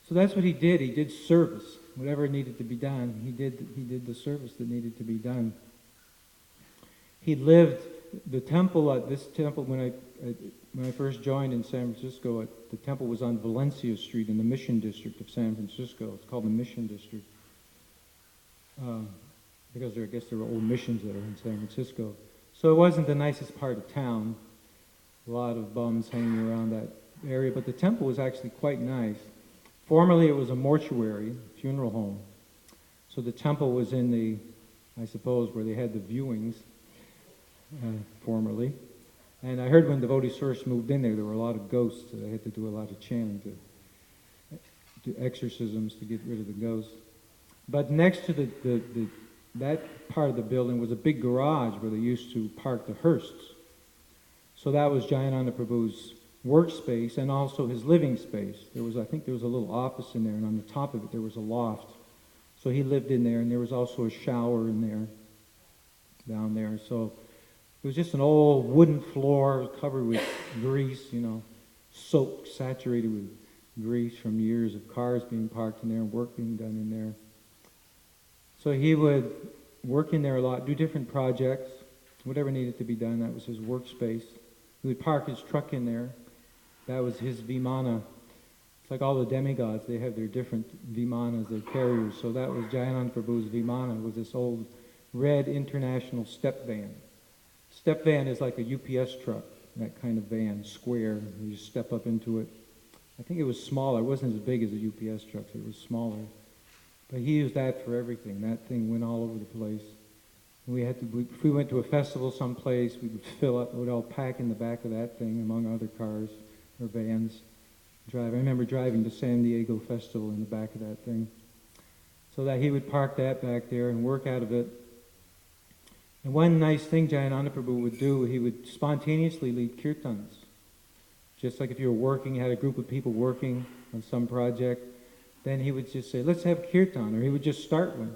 So that's what he did. He did service. Whatever needed to be done, he did the service that needed to be done. He lived the temple at this temple when I first joined in San Francisco. The temple was on Valencia Street in the Mission District of San Francisco. It's called the Mission District because I guess there were old missions that are in San Francisco. So it wasn't the nicest part of town. A lot of bums hanging around that area, but the temple was actually quite nice. Formerly, it was a mortuary, funeral home. So the temple was in I suppose, where they had the viewings, formerly. And I heard when devotees first moved in there were a lot of ghosts, so they had to do a lot of chanting to do exorcisms to get rid of the ghosts. But next to that part of the building was a big garage where they used to park the hearses. So that was Jayananda Prabhu's workspace and also his living space. I think there was a little office in there, and on the top of it there was a loft. So he lived in there, and there was also a shower in there, down there. So it was just an old wooden floor covered with grease, soaked, saturated with grease from years of cars being parked in there and work being done in there. So he would work in there a lot, do different projects, whatever needed to be done. That was his workspace. He would park his truck in there. That was his vimana. It's like all the demigods, they have their different vimanas, their carriers. So that was Jayananda Prabhu's vimana, was this old red international step van. Step van is like a UPS truck, that kind of van, square. You just step up into it. I think it was smaller. It wasn't as big as a UPS truck. It was smaller. But he used that for everything. That thing went all over the place. And if we went to a festival someplace, we would fill up, we would all pack in the back of that thing among other cars or vans. I remember driving to San Diego Festival in the back of that thing. So that he would park that back there and work out of it. And one nice thing Jayananda Prabhu would do, he would spontaneously lead kirtans. Just like if you were working, you had a group of people working on some project, then he would just say, let's have kirtan, or he would just start one.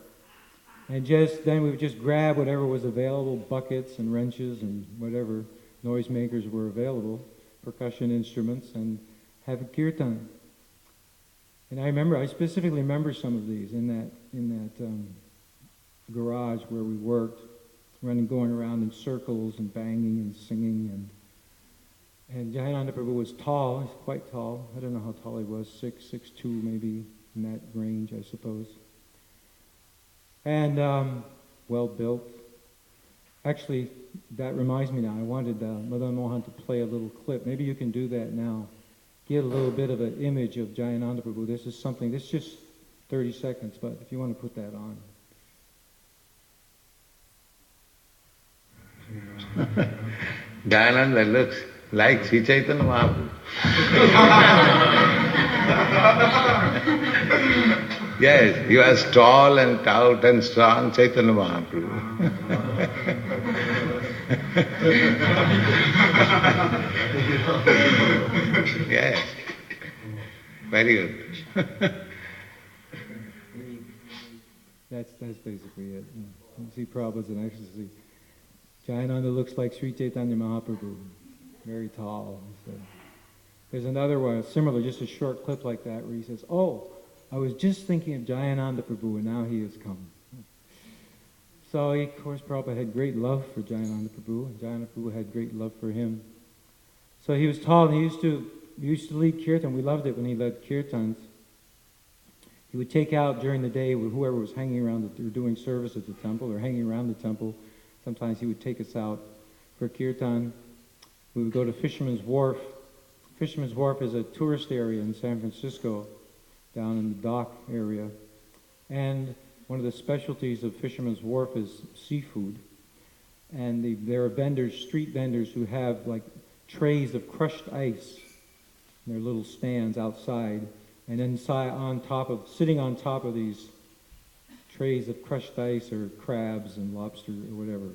And then we would just grab whatever was available, buckets and wrenches and whatever noisemakers were available, percussion instruments, and have a kirtan. And I specifically remember some of these in that garage where we worked, going around in circles and banging and singing. And Jayananda Prabhu was tall, he's quite tall. I don't know how tall he was, 6'2", maybe in that range, I suppose. And well built. Actually, that reminds me now, I wanted Madan Mohan to play a little clip. Maybe you can do that now. Get a little bit of an image of Jayananda Prabhu. This is just 30 seconds, but if you want to put that on. Jayananda looks like Sri Chaitanya Mahaprabhu. Yes, he was tall and stout and strong, Chaitanya Mahaprabhu. Yes, very good. That's basically it. You see Prabhupada's in ecstasy. Jayananda looks like Sri Chaitanya Mahaprabhu, very tall. There's another one, similar, just a short clip like that, where he says, "Oh, I was just thinking of Jayananda Prabhu, and now he has come." So, of course, Prabhupada had great love for Jayananda Prabhu, and Jayananda Prabhu had great love for him. So he was tall, and he used to lead kirtan. We loved it when he led kirtans. He would take out during the day with whoever was hanging around, or doing service at the temple, or hanging around the temple. Sometimes he would take us out for kirtan. We would go to Fisherman's Wharf. Fisherman's Wharf is a tourist area in San Francisco, down in the dock area. And one of the specialties of Fisherman's Wharf is seafood. And there are vendors, street vendors, who have like trays of crushed ice in their little stands outside. And then sitting on top of these trays of crushed ice or crabs and lobster or whatever,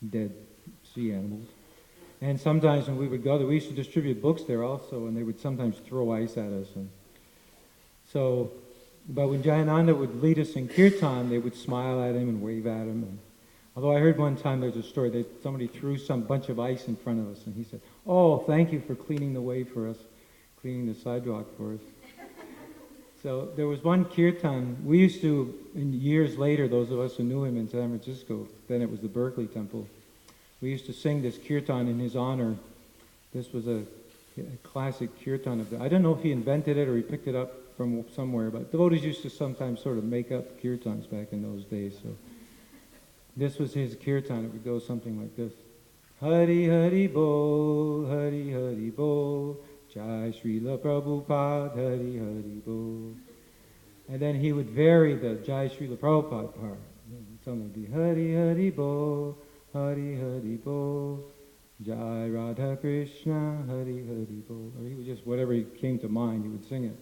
dead sea animals. And sometimes when we would go there, we used to distribute books there also, and they would sometimes throw ice at us. But when Jayananda would lead us in kirtan, they would smile at him and wave at him. Although I heard one time there's a story that somebody threw some bunch of ice in front of us, and he said, "Oh, thank you for cleaning the way for us, cleaning the sidewalk for us." So there was one kirtan, we used to, years later, those of us who knew him in San Francisco, then it was the Berkeley Temple, we used to sing this kirtan in his honor. This was a classic kirtan I don't know if he invented it or he picked it up from somewhere, but devotees used to sometimes sort of make up kirtans back in those days. So this was his kirtan. It would go something like this. Hari Hari Bol, Hari Hari Bol, Jai Srila Prabhupada, Hari Hari Bol. And then he would vary the Jai Srila Prabhupada part. Something would be Hari Hari Bol, Hari Hari Bol, Jai Radha Krishna, Hari Hari Bol. Or he would just, whatever came to mind, he would sing it.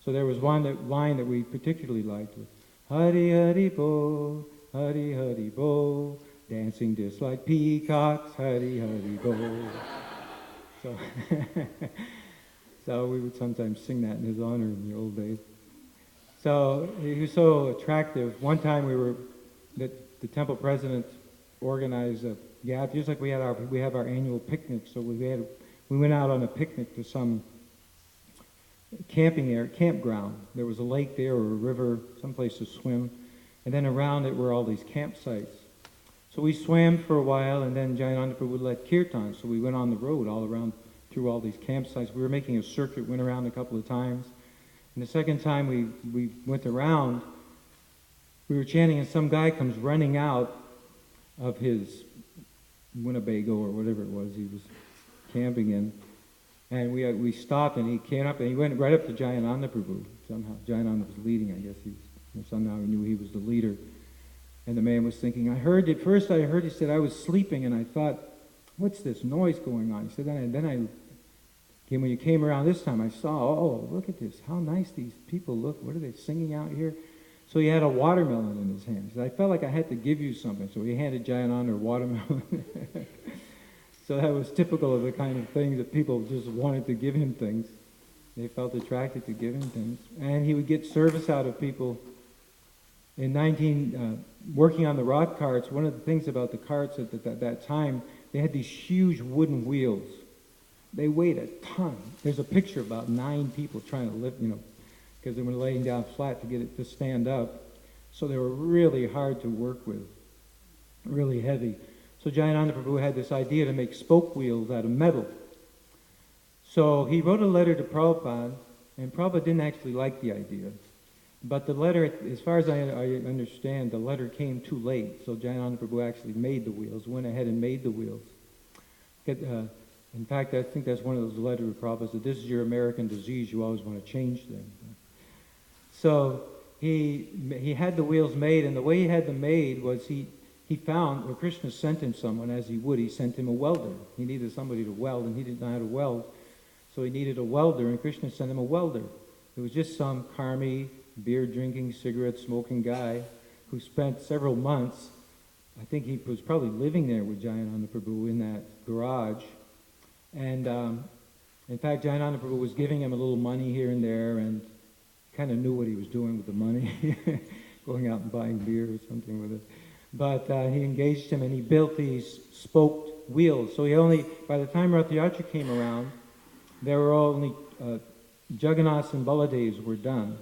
So there was one line that we particularly liked was Hari Hari Bol, Hari Hari Bol, dancing just like peacocks, Hari Hari Bol. So we would sometimes sing that in his honor in the old days. So he was so attractive. One time the temple president organized a gathering, just like we have our annual picnic. So we went out on a picnic to some campground. There was a lake there or a river, someplace to swim, and then around it were all these campsites. So we swam for a while, and then Jayananda Prabhu would let Kirtan, so we went on the road all around through all these campsites. We were making a circuit, went around a couple of times, and the second time we went around, we were chanting, and some guy comes running out of his Winnebago or whatever it was he was camping in, and we stopped, and he came up, and he went right up to Jayananda Prabhu. Somehow Jayananda was leading, I guess. Somehow he knew he was the leader. And the man was thinking, at first I heard, he said, I was sleeping, and I thought, what's this noise going on? He said, when you came around this time, I saw, oh, look at this, how nice these people look. What are they singing out here? So he had a watermelon in his hand. He said, I felt like I had to give you something. So he handed Jayananda a watermelon. So that was typical of the kind of things that people just wanted to give him things. They felt attracted to giving things. And he would get service out of people. In working on the rock carts, one of the things about the carts at that time, they had these huge wooden wheels. They weighed a ton. There's a picture of about 9 people trying to lift, because they were laying down flat to get it to stand up. So they were really hard to work with, really heavy. So Jayananda Prabhu had this idea to make spoke wheels out of metal. So he wrote a letter to Prabhupada, and Prabhupada didn't actually like the idea. But the letter, as far as I understand, the letter came too late. So Jayananda Prabhu actually made the wheels, went ahead and made the wheels. In fact, I think that's one of those letters of Prabhupada said, this is your American disease, you always want to change things. So he had the wheels made, and the way he had them made was he found, or Krishna sent him someone, as he would, he sent him a welder. He needed somebody to weld, and he didn't know how to weld. So he needed a welder, and Krishna sent him a welder. It was just some karmi, beer-drinking, cigarette-smoking guy who spent several months, I think he was probably living there with Jayananda Prabhu in that garage. And in fact, Jayananda Prabhu was giving him a little money here and there, and kind of knew what he was doing with the money, going out and buying beer or something with it. But he engaged him, and he built these spoked wheels. So by the time Rath Yatra came around, there were only Jagannath and Baladevs were done.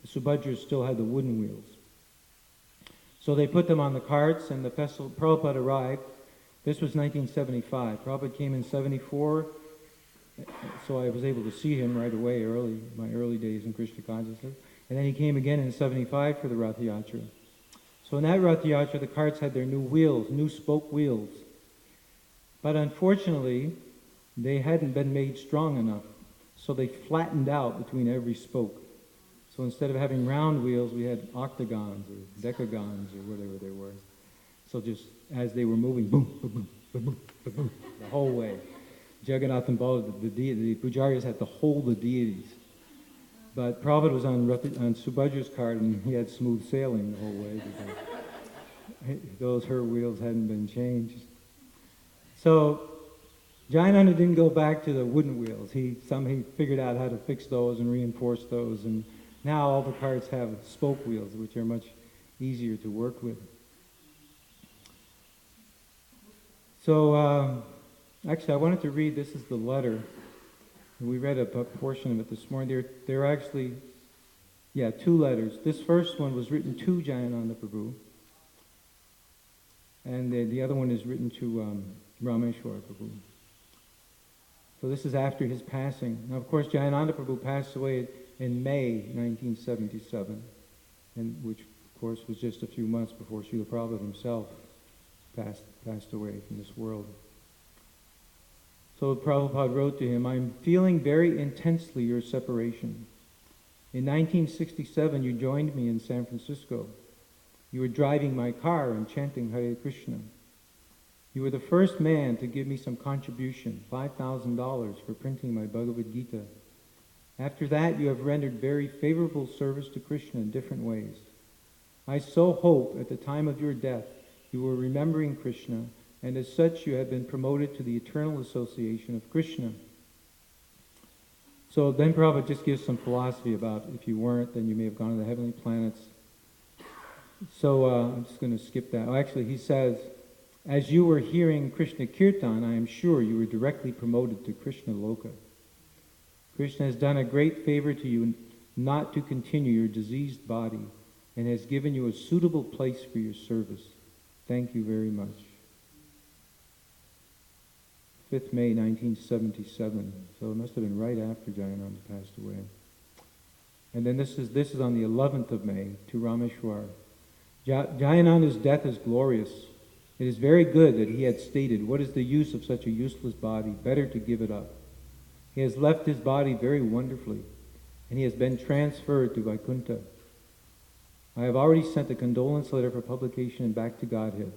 The Subhadras still had the wooden wheels. So they put them on the carts, and the festival, Prabhupada arrived. This was 1975. Prabhupada came in 74, so I was able to see him right away, my early days in Krishna consciousness. And then he came again in 75 for the Rath Yatra. So in that Rath Yatra, the carts had their new wheels, new spoke wheels. But unfortunately, they hadn't been made strong enough, so they flattened out between every spoke. So instead of having round wheels, we had octagons or decagons or whatever they were. So just as they were moving, boom, boom, boom, boom, boom, boom, boom, the whole way. Jagannath and Baladev, the pujaris had to hold the deities. But Prabhupada was on Subhadra's cart, and he had smooth sailing the whole way because her wheels hadn't been changed. So Jayananda didn't go back to the wooden wheels. He figured out how to fix those and reinforce those, and now all the carts have spoke wheels, which are much easier to work with. So actually, I wanted to read, this is the letter. We read a portion of it this morning. There are actually, 2 letters. This first one was written to Jayananda Prabhu, and the other one is written to Rameshwar Prabhu. So this is after his passing. Now, of course, Jayananda Prabhu passed away in May 1977, and which, of course, was just a few months before Srila Prabhupada himself passed away from this world. So Prabhupada wrote to him, I'm feeling very intensely your separation. In 1967, you joined me in San Francisco. You were driving my car and chanting Hare Krishna. You were the first man to give me some contribution, $5,000 for printing my Bhagavad Gita. After that, you have rendered very favorable service to Krishna in different ways. I so hope at the time of your death you were remembering Krishna, and as such you have been promoted to the eternal association of Krishna. So then Prabhupada just gives some philosophy about if you weren't, then you may have gone to the heavenly planets. So I'm just going to skip that. Actually, he says, as you were hearing Krishna Kirtan, I am sure you were directly promoted to Krishna Loka. Krishna has done a great favor to you not to continue your diseased body and has given you a suitable place for your service. Thank you very much. 5th May 1977. So it must have been right after Jayananda passed away. And then this is on the 11th of May to Rameshwar. Jayananda's death is glorious. It is very good that he had stated, what is the use of such a useless body? Better to give it up. He has left his body very wonderfully, and he has been transferred to Vaikuntha. I have already sent a condolence letter for publication and back to Godhead.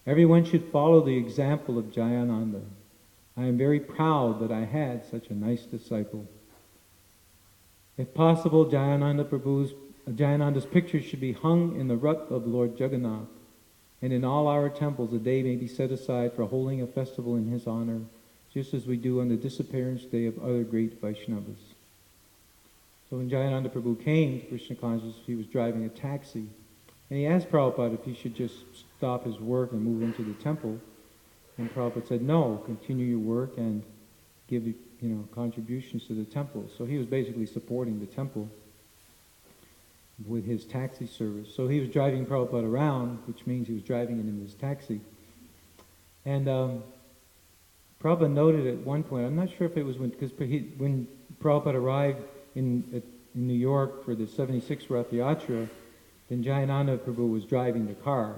Everyone should follow the example of Jayananda. I am very proud that I had such a nice disciple. If possible, Jayananda's picture should be hung in the rut of Lord Jagannath, and in all our temples a day may be set aside for holding a festival in his honor, just as we do on the disappearance day of other great Vaishnavas. So when Jayananda Prabhu came to Krishna consciousness, he was driving a taxi, and he asked Prabhupada if he should just stop his work and move into the temple. And Prabhupada said, no, continue your work and give contributions to the temple. So he was basically supporting the temple with his taxi service. So he was driving Prabhupada around, which means he was driving him in his taxi. And Prabhupada noted at one point, I'm not sure if it was when Prabhupada arrived in New York for the 76th Rath Yatra, then Jayananda Prabhu was driving the car,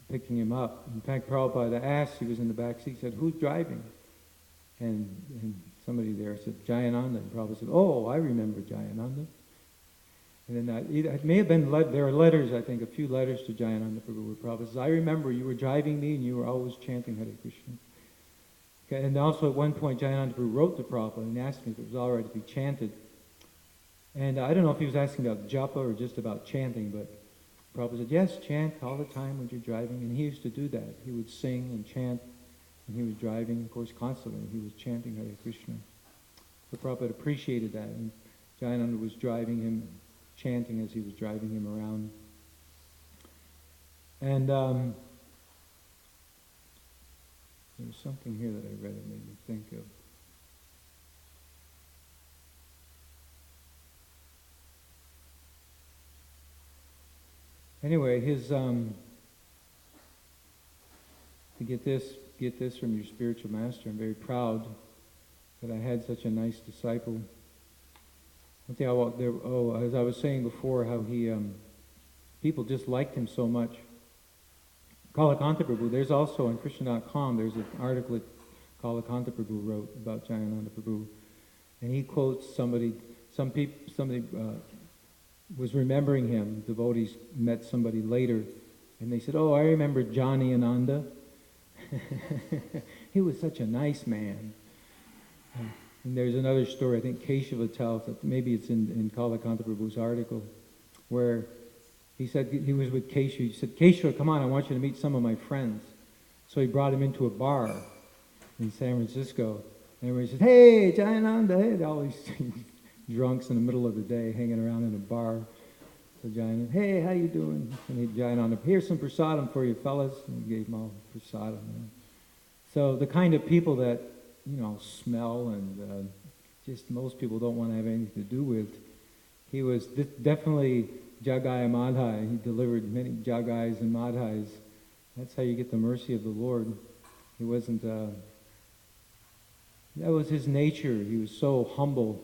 picking him up. In fact, Prabhupada asked, he was in the back seat, said, who's driving? And somebody there said, Jayananda. And Prabhupada said, oh, I remember Jayananda. And then it may have been, there are letters, I think, a few letters to Jayananda Prabhu where Prabhupada says, I remember you were driving me and you were always chanting Hare Krishna. Okay, and also at one point, Jayananda Prabhu wrote to Prabhupada and asked me if it was all right to be chanted. And I don't know if he was asking about japa or just about chanting, but Prabhupada said, yes, chant all the time when you're driving. And he used to do that. He would sing and chant when he was driving. Of course, constantly he was chanting Hare Krishna. So Prabhupada appreciated that. And Jayananda was driving him, chanting as he was driving him around. And there was something here that I read that made me think of. Anyway, his to get this from your spiritual master. I'm very proud that I had such a nice disciple. One thing as I was saying before, how he people just liked him so much. Kalakanta Prabhu, there's also on Krishna.com, there's an article that Kalakanta Prabhu wrote about Jayananda Prabhu, and he quotes somebody was remembering him. Devotees met somebody later, and they said, oh, I remember Johnny Ananda. He was such a nice man. And there's another story, I think Keshava tells, that maybe it's in Kalakanta Prabhu's article, where he said he was with Keshava. He said, Keshava, come on, I want you to meet some of my friends. So he brought him into a bar in San Francisco. And everybody said, hey, Jayananda, hey, all these drunks in the middle of the day hanging around in a bar. So Jayananda, hey, how you doing? And Jayananda, here's some prasadam for you fellas. And he gave them all prasadam. So the kind of people that, smell and just most people don't want to have anything to do with. He was definitely Jagaya Madhai. He delivered many Jagais and Madhais. That's how you get the mercy of the Lord. He wasn't, that was his nature. He was so humble.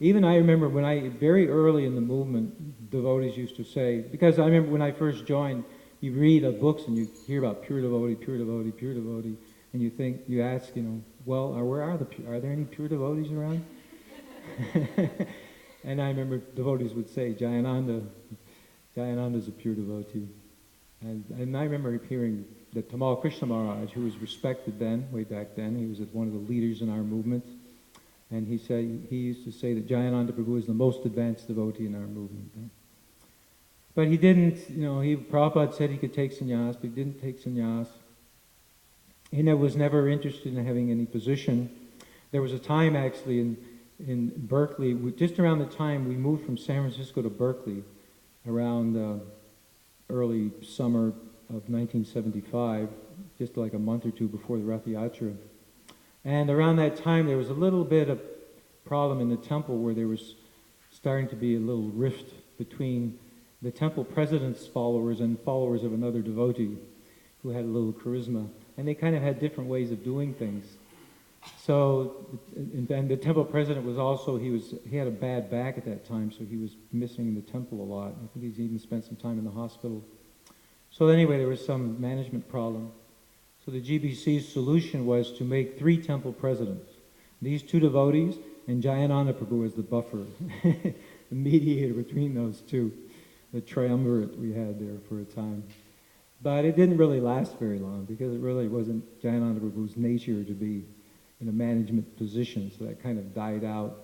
Even I remember very early in the movement, devotees used to say, because I remember when I first joined, you read books and you hear about pure devotee, pure devotee, pure devotee, and you ask, well, are there any pure devotees around? And I remember devotees would say, Jayananda's a pure devotee. And I remember hearing that Tamal Krishna Maharaj, who was respected then, way back then, he was one of the leaders in our movement, and he used to say that Jayananda Prabhu is the most advanced devotee in our movement. But he didn't, Prabhupada said he could take sannyas, but he didn't take sannyas. He was never interested in having any position. There was a time actually in Berkeley, just around the time we moved from San Francisco to Berkeley, around early summer of 1975, just like a month or two before the Rath Yatra. And around that time, there was a little bit of problem in the temple where there was starting to be a little rift between the temple president's followers and followers of another devotee who had a little charisma. And they kind of had different ways of doing things. So, and the temple president was also, he had a bad back at that time, so he was missing the temple a lot. I think he's even spent some time in the hospital. So anyway, there was some management problem. So the GBC's solution was to make 3 temple presidents. These 2 devotees and Jayananda Prabhu as the buffer, the mediator between those 2, the triumvirate we had there for a time. But it didn't really last very long because it really wasn't Jayananda Prabhu's nature to be in a management position, so that kind of died out.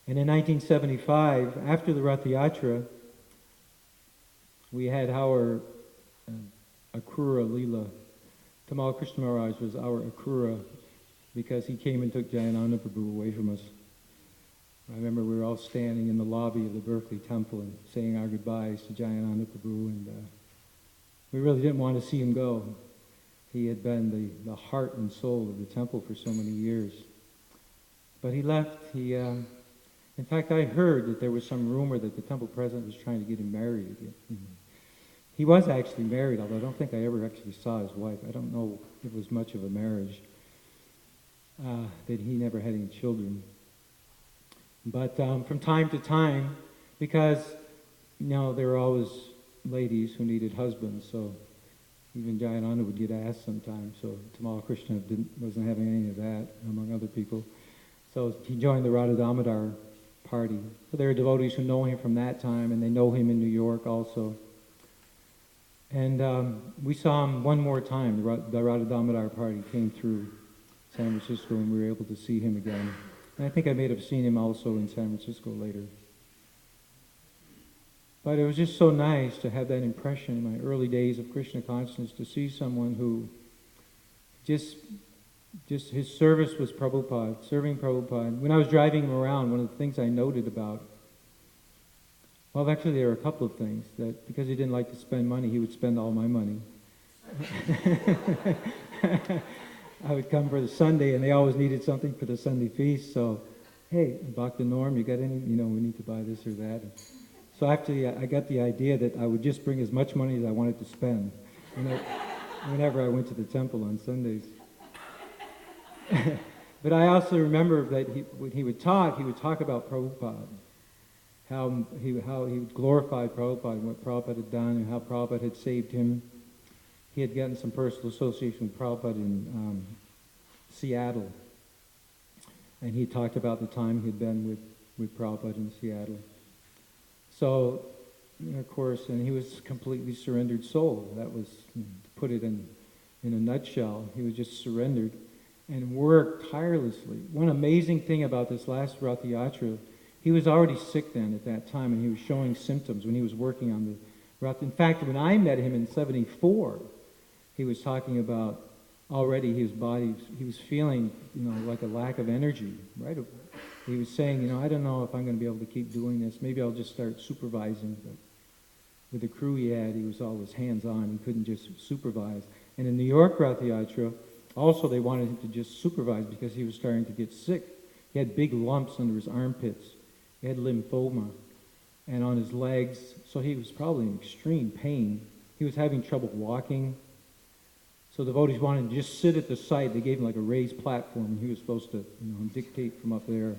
And in 1975, after the Rath Yatra, we had our Akrura Leela. Tamal Krishna Maharaj was our Akrura because he came and took Jayananda Prabhu away from us. I remember we were all standing in the lobby of the Berkeley Temple and saying our goodbyes to Jayananda Prabhu, and we really didn't want to see him go. He had been the heart and soul of the temple for so many years. But he left. In fact, I heard that there was some rumor that the temple president was trying to get him married again. He was actually married, although I don't think I ever actually saw his wife. I don't know if it was much of a marriage, that he never had any children. But from time to time, because, there were always ladies who needed husbands, so even Jayananda would get asked sometimes, so Tamal Krishna wasn't having any of that, among other people. So he joined the Radha Damodar party. So there are devotees who know him from that time, and they know him in New York also. And we saw him one more time. The Radha Damodar party came through San Francisco, and we were able to see him again. And I think I may have seen him also in San Francisco later. But it was just so nice to have that impression in my early days of Krishna consciousness, to see someone who just his service was Prabhupada, serving Prabhupada. When I was driving him around, one of the things I noted about, well, actually there were a couple of things, that because he didn't like to spend money, he would spend all my money. I would come for the Sunday, and they always needed something for the Sunday feast, so, hey, Bhakta Norm, you got any, we need to buy this or that. So actually, I got the idea that I would just bring as much money as I wanted to spend whenever I went to the temple on Sundays. But I also remember that when he would talk about Prabhupada, how he would glorify Prabhupada and what Prabhupada had done and how Prabhupada had saved him. He had gotten some personal association with Prabhupada in Seattle, and he talked about the time he had been with Prabhupada in Seattle. So, of course, and he was a completely surrendered soul. That was, to put it in a nutshell, he was just surrendered and worked tirelessly. One amazing thing about this last Rath Yatra, he was already sick then at that time, and he was showing symptoms when he was working on the Rath. In fact, when I met him in 1974, he was talking about already his body, he was feeling, like a lack of energy, right? He was saying, I don't know if I'm going to be able to keep doing this. Maybe I'll just start supervising. But with the crew he had, he was always hands-on. He couldn't just supervise. And in New York Rath Yatra, also they wanted him to just supervise because he was starting to get sick. He had big lumps under his armpits. He had lymphoma. And on his legs, so he was probably in extreme pain. He was having trouble walking. So the devotees wanted him to just sit at the side. They gave him like a raised platform, and he was supposed to, dictate from up there.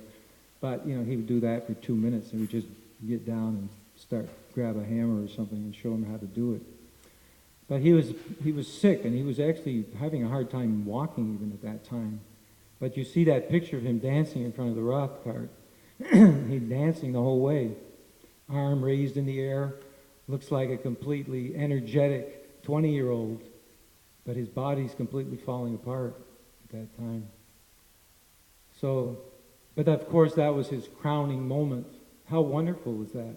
But, he would do that for 2 minutes, and he would just get down and grab a hammer or something and show him how to do it. But he was sick, and he was actually having a hard time walking even at that time. But you see that picture of him dancing in front of the Rath cart. He's dancing the whole way. Arm raised in the air, looks like a completely energetic 20-year-old, but his body's completely falling apart at that time. So, but of course that was his crowning moment. How wonderful was that?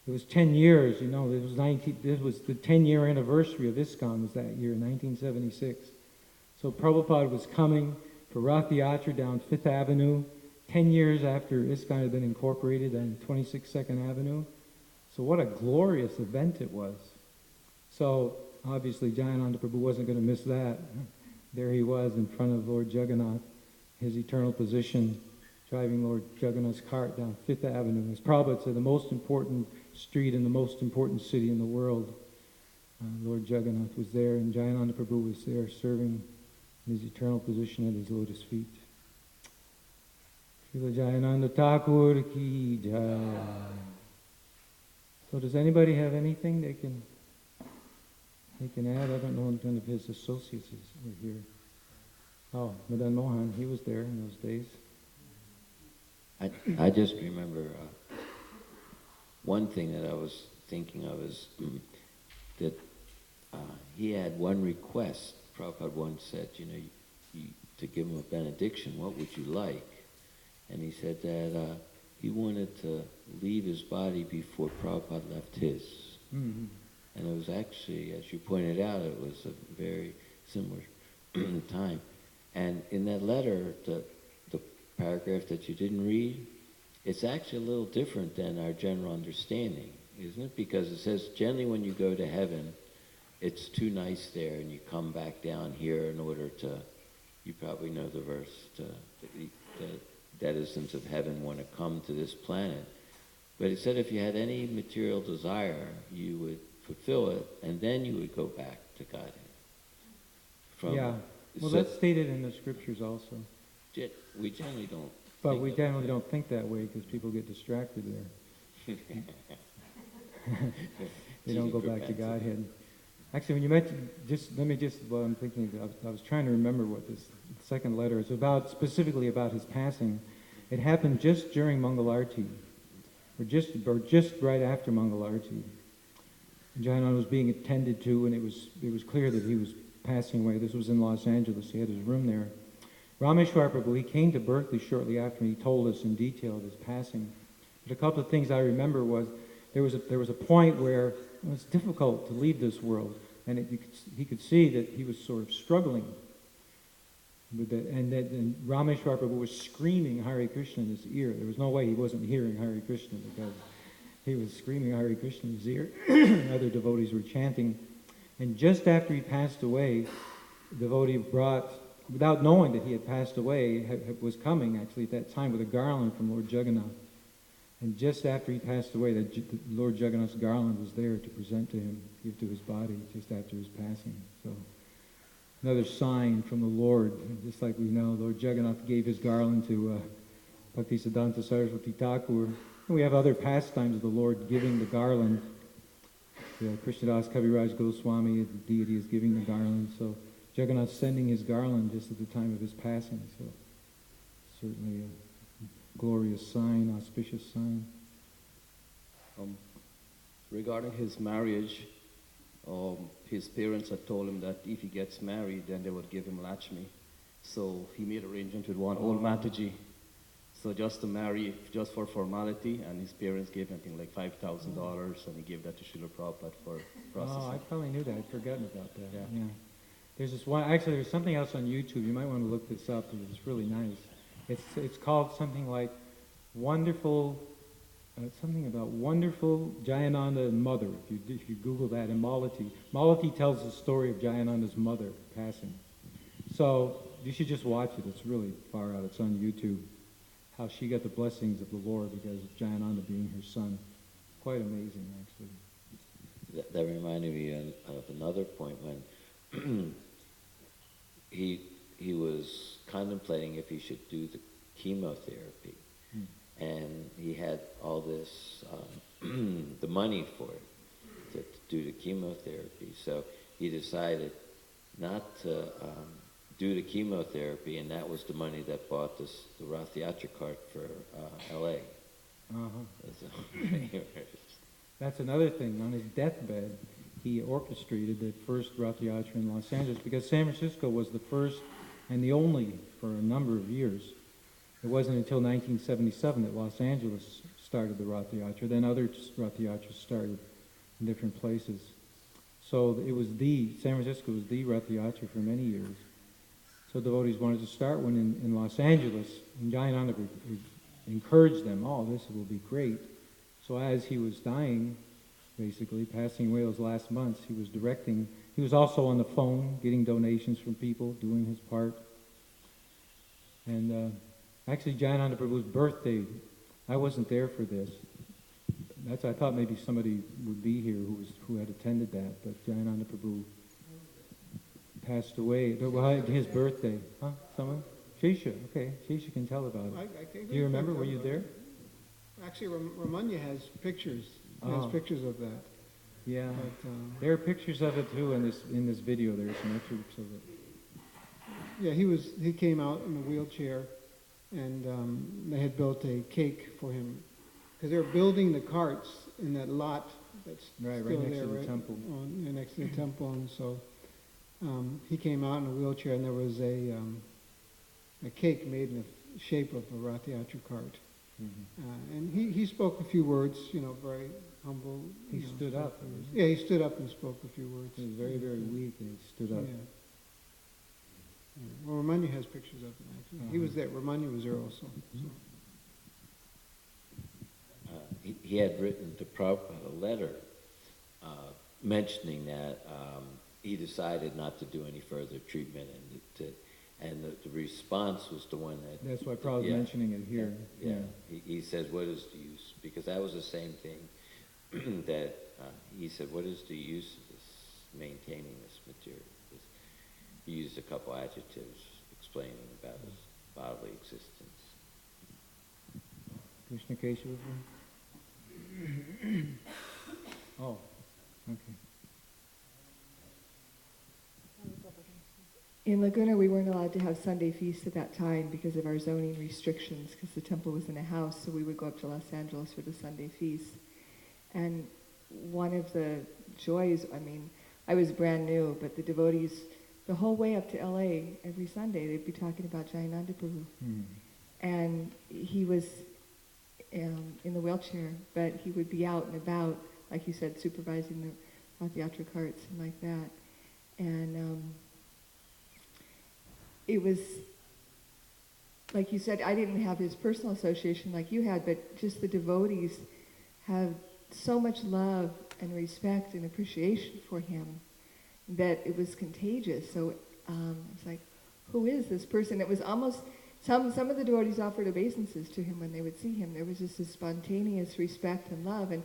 It was 10 years, this was the 10-year anniversary of ISKCON was that year, 1976. So Prabhupada was coming for Rath Yatra down 5th Avenue, 10 years after ISKCON had been incorporated on 26th 2nd Avenue. So what a glorious event it was. So obviously Jayananda Prabhu wasn't going to miss that. there he was in front of Lord Jagannath, his eternal position, driving Lord Jagannath's cart down Fifth Avenue. As Prabhupada said, the most important street in the most important city in the world. Lord Jagannath was there, and Jayananda Prabhu was there serving in his eternal position at his lotus feet. Srila Jayananda Thakur ki jai. So does anybody have anything they can add? I don't know if none of his associates were here. Oh, Madan Mohan, he was there in those days. I just remember one thing that I was thinking of is that he had one request. Prabhupada once said, to give him a benediction, what would you like? And he said that he wanted to leave his body before Prabhupada left his. Mm-hmm. And it was actually, as you pointed out, it was a very similar time. And in that letter, the paragraph that you didn't read, it's actually a little different than our general understanding, isn't it? Because it says, generally when you go to heaven, it's too nice there, and you come back down here in order to, you probably know the verse, the denizens of heaven want to come to this planet. But it said if you had any material desire, you would fulfill it, and then you would go back to Godhead. Well, that's stated in the scriptures also. We generally don't. But we generally don't think that way because people get distracted there. They don't go back to Godhead. Actually, when you mentioned, I'm thinking, I was trying to remember what this second letter is about, specifically about his passing. It happened just during Mangalarti, or just right after Mangalarti. Jayananda was being attended to, and it was clear that he was passing away. This was in Los Angeles. He had his room there. Rameshwar Prabhu, he came to Berkeley shortly after, and he told us in detail of his passing. But a couple of things I remember was there was a point where it was difficult to leave this world, and he could see that he was sort of struggling with that, and Rameshwar Prabhu was screaming Hare Krishna in his ear. There was no way he wasn't hearing Hare Krishna because he was screaming Hare Krishna in his ear. Other devotees were chanting. And just after he passed away, the devotee brought, without knowing that he had passed away, was coming actually at that time with a garland from Lord Jagannath. And just after he passed away, Lord Jagannath's garland was there to present to him, give to his body, just after his passing. So another sign from the Lord, just like we know, Lord Jagannath gave his garland to Bhaktisiddhanta Saraswati Thakur. And we have other pastimes of the Lord giving the garland. Krishnadas Kaviraj Goswami, the deity, is giving the garland. So Jagannath sending his garland just at the time of his passing. So certainly a glorious sign, auspicious sign. Regarding his marriage, his parents had told him that if he gets married, then they would give him Lakshmi. So he made arrangement with one old Mataji. So just to marry, just for formality, and his parents gave him, I think, like $5,000, and he gave that to Srila Prabhupada for processing. Oh, I probably knew that. I'd forgotten about that. Yeah. There's this one, actually there's something else on YouTube. You might want to look this up, because it's really nice. It's called something like Wonderful, something about Wonderful Jayananda and Mother, if you Google that, and Malati. Malati tells the story of Jayananda's mother passing. So you should just watch it. It's really far out. It's on YouTube. How she got the blessings of the Lord because of Jayananda being her son. Quite amazing, actually. That reminded me of another point when he was contemplating if he should do the chemotherapy. And he had all this, the money for it, to do the chemotherapy. So he decided not to do the chemotherapy, and that was the money that bought the Rath Yatra cart for L.A. That's another thing. On his deathbed, he orchestrated the first Rath Yatra in Los Angeles because San Francisco was the first and the only for a number of years. It wasn't until 1977 that Los Angeles started the Rath Yatra. Then other Rath Yatras started in different places. So it was San Francisco was the Rath Yatra for many years. So devotees wanted to start one in Los Angeles, and Jayananda encouraged them, this will be great. So as he was dying, basically, passing away those last months, he was directing he was also on the phone getting donations from people, doing his part. And actually, Jayananda Prabhu's birthday, I wasn't there for this. I thought maybe somebody would be here who had attended that, but Jayananda Prabhu passed away. His birthday, huh? Someone? Shesha, okay. Shesha can tell about it. Do you remember? Were you there? Actually, Ramanya has pictures. He has pictures of that. Yeah. But, there are pictures of it too in this video. There's some excerpts of it. yeah, he came out in a wheelchair, and they had built a cake for him because they were building the carts in that lot that's Right still next there, to the temple. Next to the temple, and so he came out in a wheelchair, and there was a cake made in the shape of a Rath Yatra cart. Mm-hmm. And he spoke a few words, very humble. He stood up. Yeah, he stood up and spoke a few words. He was very, very weak, and he stood up. Yeah. Well, Ramanya has pictures of him, actually. He was there. Ramanya was there also. So. He had written to Prabhupada a letter mentioning that he decided not to do any further treatment, and the response was the one that... That's why Prabhupada's mentioning it here. Yeah. He says, what is the use? Because that was the same thing that he said, what is the use of this, maintaining this material? He used a couple adjectives explaining about his bodily existence. Krishna Kesava? Oh, okay. In Laguna, we weren't allowed to have Sunday feasts at that time because of our zoning restrictions, because the temple was in a house, so we would go up to Los Angeles for the Sunday feast. And one of the joys, I was brand new, but the devotees, the whole way up to LA, every Sunday, they'd be talking about Jayananda Prabhu. And he was in the wheelchair, but he would be out and about, like you said, supervising the Rath Yatra carts and like that. And it was, like you said, I didn't have his personal association like you had, but just the devotees have so much love and respect and appreciation for him that it was contagious. So it's like, who is this person? It was almost, some of the devotees offered obeisances to him when they would see him. There was just this spontaneous respect and love. And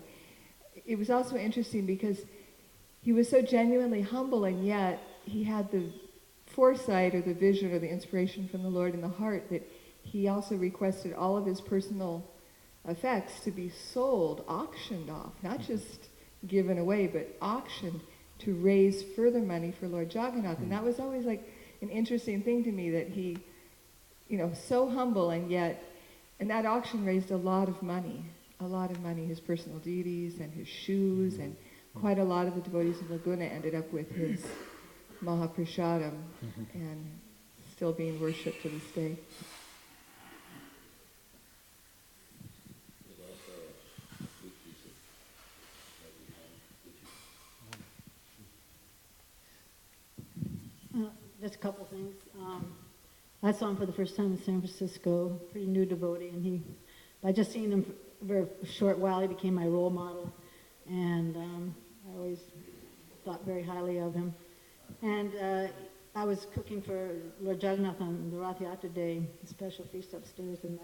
it was also interesting because he was so genuinely humble, and yet he had the foresight or the vision or the inspiration from the Lord in the heart that he also requested all of his personal effects to be sold, auctioned off, not just given away, but auctioned to raise further money for Lord Jagannath. And that was always like an interesting thing to me, that he, so humble, and yet, and that auction raised a lot of money, his personal deities and his shoes, and quite a lot of the devotees of Laguna ended up with his Mahaprasadam and still being worshipped to this day. Just a couple things. I saw him for the first time in San Francisco, pretty new devotee, and by just seeing him for a very short while, he became my role model, and I always thought very highly of him. And I was cooking for Lord Jagannath on the Rath Yatra day, a special feast upstairs in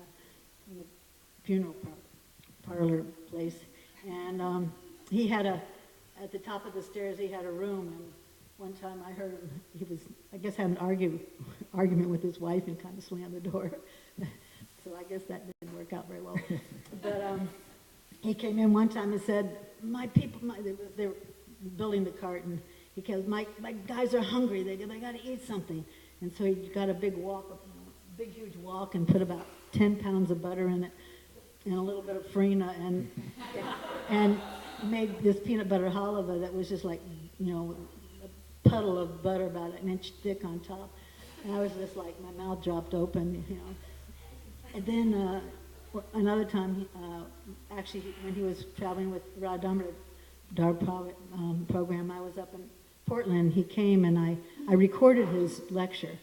the funeral parlor place, and he had at the top of the stairs, he had a room, and one time I heard him, he was, I guess, had an argument with his wife and kind of slammed the door. So I guess that didn't work out very well. But he came in one time and said, my people, they were building the cart, and he goes, my guys are hungry, they got to eat something. And so he got a big big huge wok, and put about 10 pounds of butter in it, and a little bit of farina, and made this peanut butter halva that was just like, a puddle of butter about an inch thick on top. And I was just like, my mouth dropped open, And then another time, actually, when he was traveling with Radhamar program, I was up in Portland. He came, and I recorded his lecture.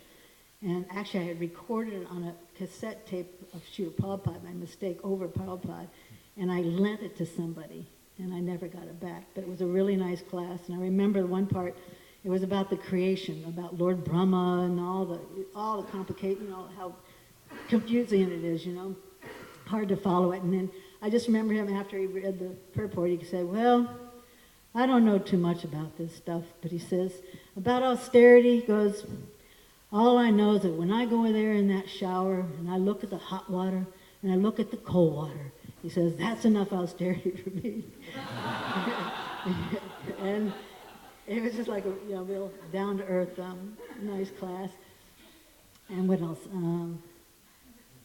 And actually, I had recorded it on a cassette tape of Srila Prabhupada, my mistake, over Prabhupada. And I lent it to somebody, and I never got it back. But it was a really nice class. And I remember one part, It was about the creation, about Lord Brahma and all the complicated, how confusing it is, hard to follow it. And then I just remember him after he read the purport, he said, well, I don't know too much about this stuff, but he says, about austerity, he goes, all I know is that when I go in there in that shower and I look at the hot water and I look at the cold water, he says, that's enough austerity for me. And it was just like a real down-to-earth, nice class. And what else?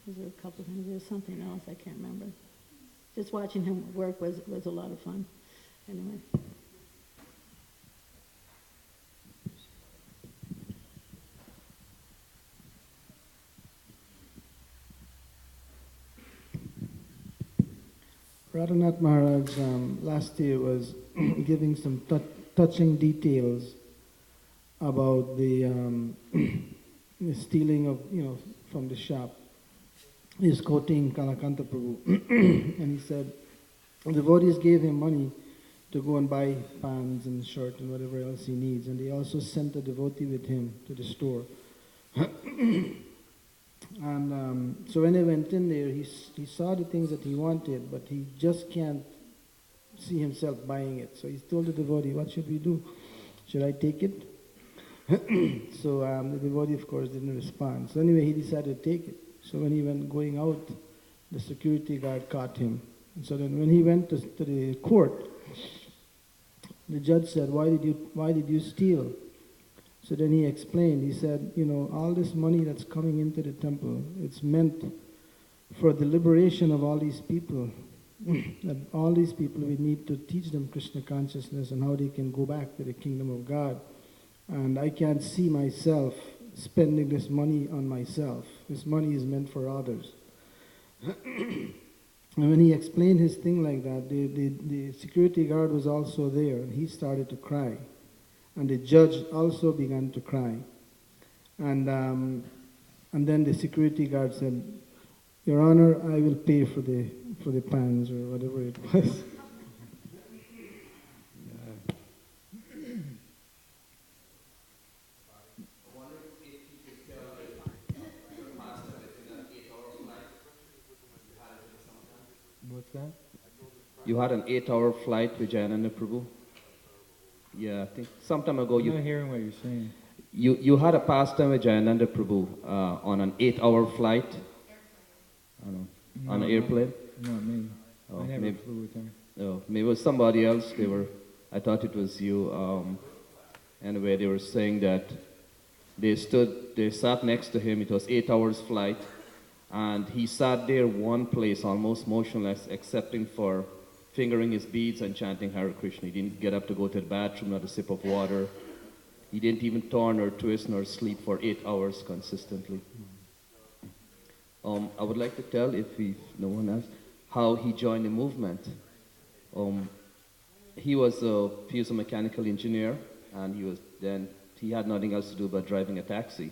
Was there a couple of things? There was something else I can't remember. Just watching him work was a lot of fun. Anyway. Radhanath Maharaj last year was giving some touching details about the stealing of, from the shop. He was quoting Kalakanta Prabhu, and he said, the devotees gave him money to go and buy pants and shirt and whatever else he needs, and they also sent a devotee with him to the store. And so when he went in there, he saw the things that he wanted, but he just can't see himself buying it. So he told the devotee, what should we do? Should I take it? So the devotee, of course, didn't respond. So anyway, he decided to take it. So when he went going out, the security guard caught him. And so then when he went to the court, the judge said, why did you steal? So then he explained, he said, all this money that's coming into the temple, it's meant for the liberation of all these people. That all these people, we need to teach them Krishna consciousness and how they can go back to the kingdom of God. And I can't see myself spending this money on myself. This money is meant for others. And when he explained his thing like that, the security guard was also there, and he started to cry. And the judge also began to cry. And then the security guard said, Your Honor, I will pay for the pans or whatever it was. What's that? You had an 8-hour flight with Jayananda Prabhu? Yeah, I think some time ago I'm not hearing what you're saying. You had a pastime with Jayananda Prabhu on an 8-hour flight? On an airplane? Not me. Oh, I never maybe, flew with him. Oh, maybe it was somebody else. I thought it was you. Anyway, they were saying that they sat next to him. It was 8 hours flight. And he sat there one place, almost motionless, excepting for fingering his beads and chanting Hare Krishna. He didn't get up to go to the bathroom, not a sip of water. He didn't even turn or twist nor sleep for 8 hours consistently. I would like to tell, if no one else, how he joined the movement. He was a mechanical engineer, and he had nothing else to do but driving a taxi.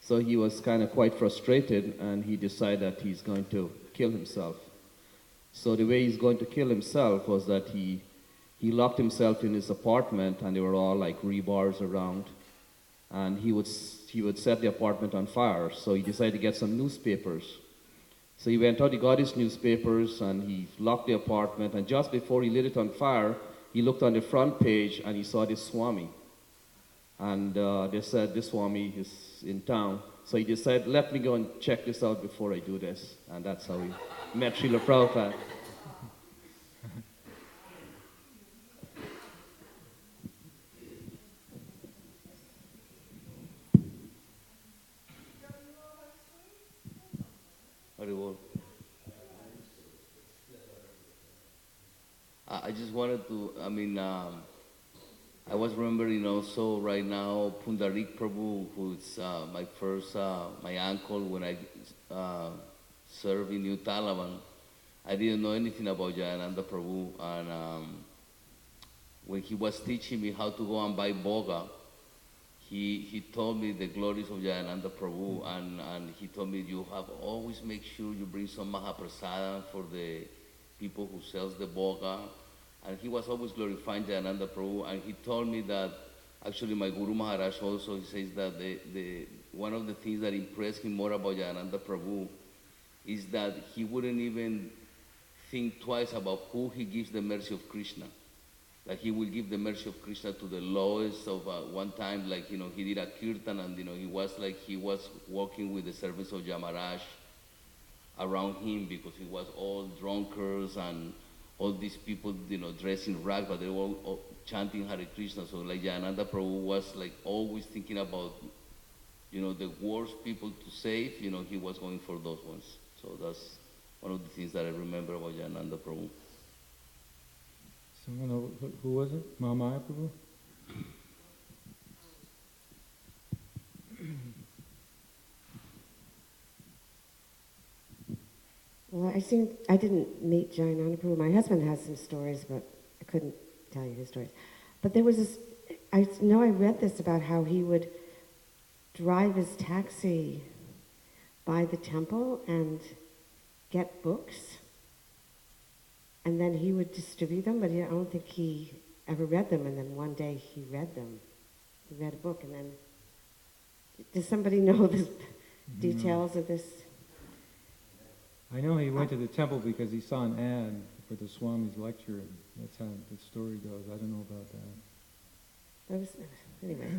So he was kind of quite frustrated, and he decided that he's going to kill himself. So the way he's going to kill himself was that he locked himself in his apartment, and there were all like rebars around, and he would set the apartment on fire. So he decided to get some newspapers. So he went out, he got his newspapers, and he locked the apartment, and just before he lit it on fire, he looked on the front page, and he saw this Swami. And they said, this Swami is in town. So he decided, let me go and check this out before I do this. And that's how he met Srila Prabhupada. I just wanted to, I was remembering also right now Pundarik Prabhu, who's my uncle when I served in New Talavan. I didn't know anything about Jayananda Prabhu, and when he was teaching me how to go and buy boga, he told me the glories of Jayananda Prabhu, and he told me you have always make sure you bring some Mahaprasada for the people who sells the boga. And he was always glorifying Jayananda Prabhu, and he told me that Actually, my Guru Maharaj also he says that one of the things that impressed him more about Jayananda Prabhu is that he wouldn't even think twice about who he gives the mercy of Krishna. Like he will give the mercy of Krishna to the lowest of one time, like, he did a Kirtan and, he was walking with the servants of Yamaraj around him because he was all drunkards and all these people, dressed in rags, but they were all chanting Hare Krishna. So like Jayananda Prabhu was like always thinking about, the worst people to save, he was going for those ones. So that's one of the things that I remember about Jayananda Prabhu. Someone, who was it? Mahamaya Prabhu? Well, I didn't meet Jayananda Prabhu. My husband has some stories, but I couldn't tell you his stories. But there was this, I know I read this about how he would drive his taxi by the temple and get books, and then he would distribute them, but I don't think he ever read them, and then one day he read them. He read a book, and then, does somebody know the details of this? I know he went to the temple because he saw an ad for the Swami's lecture, and that's how the story goes. I don't know about that. Anyway.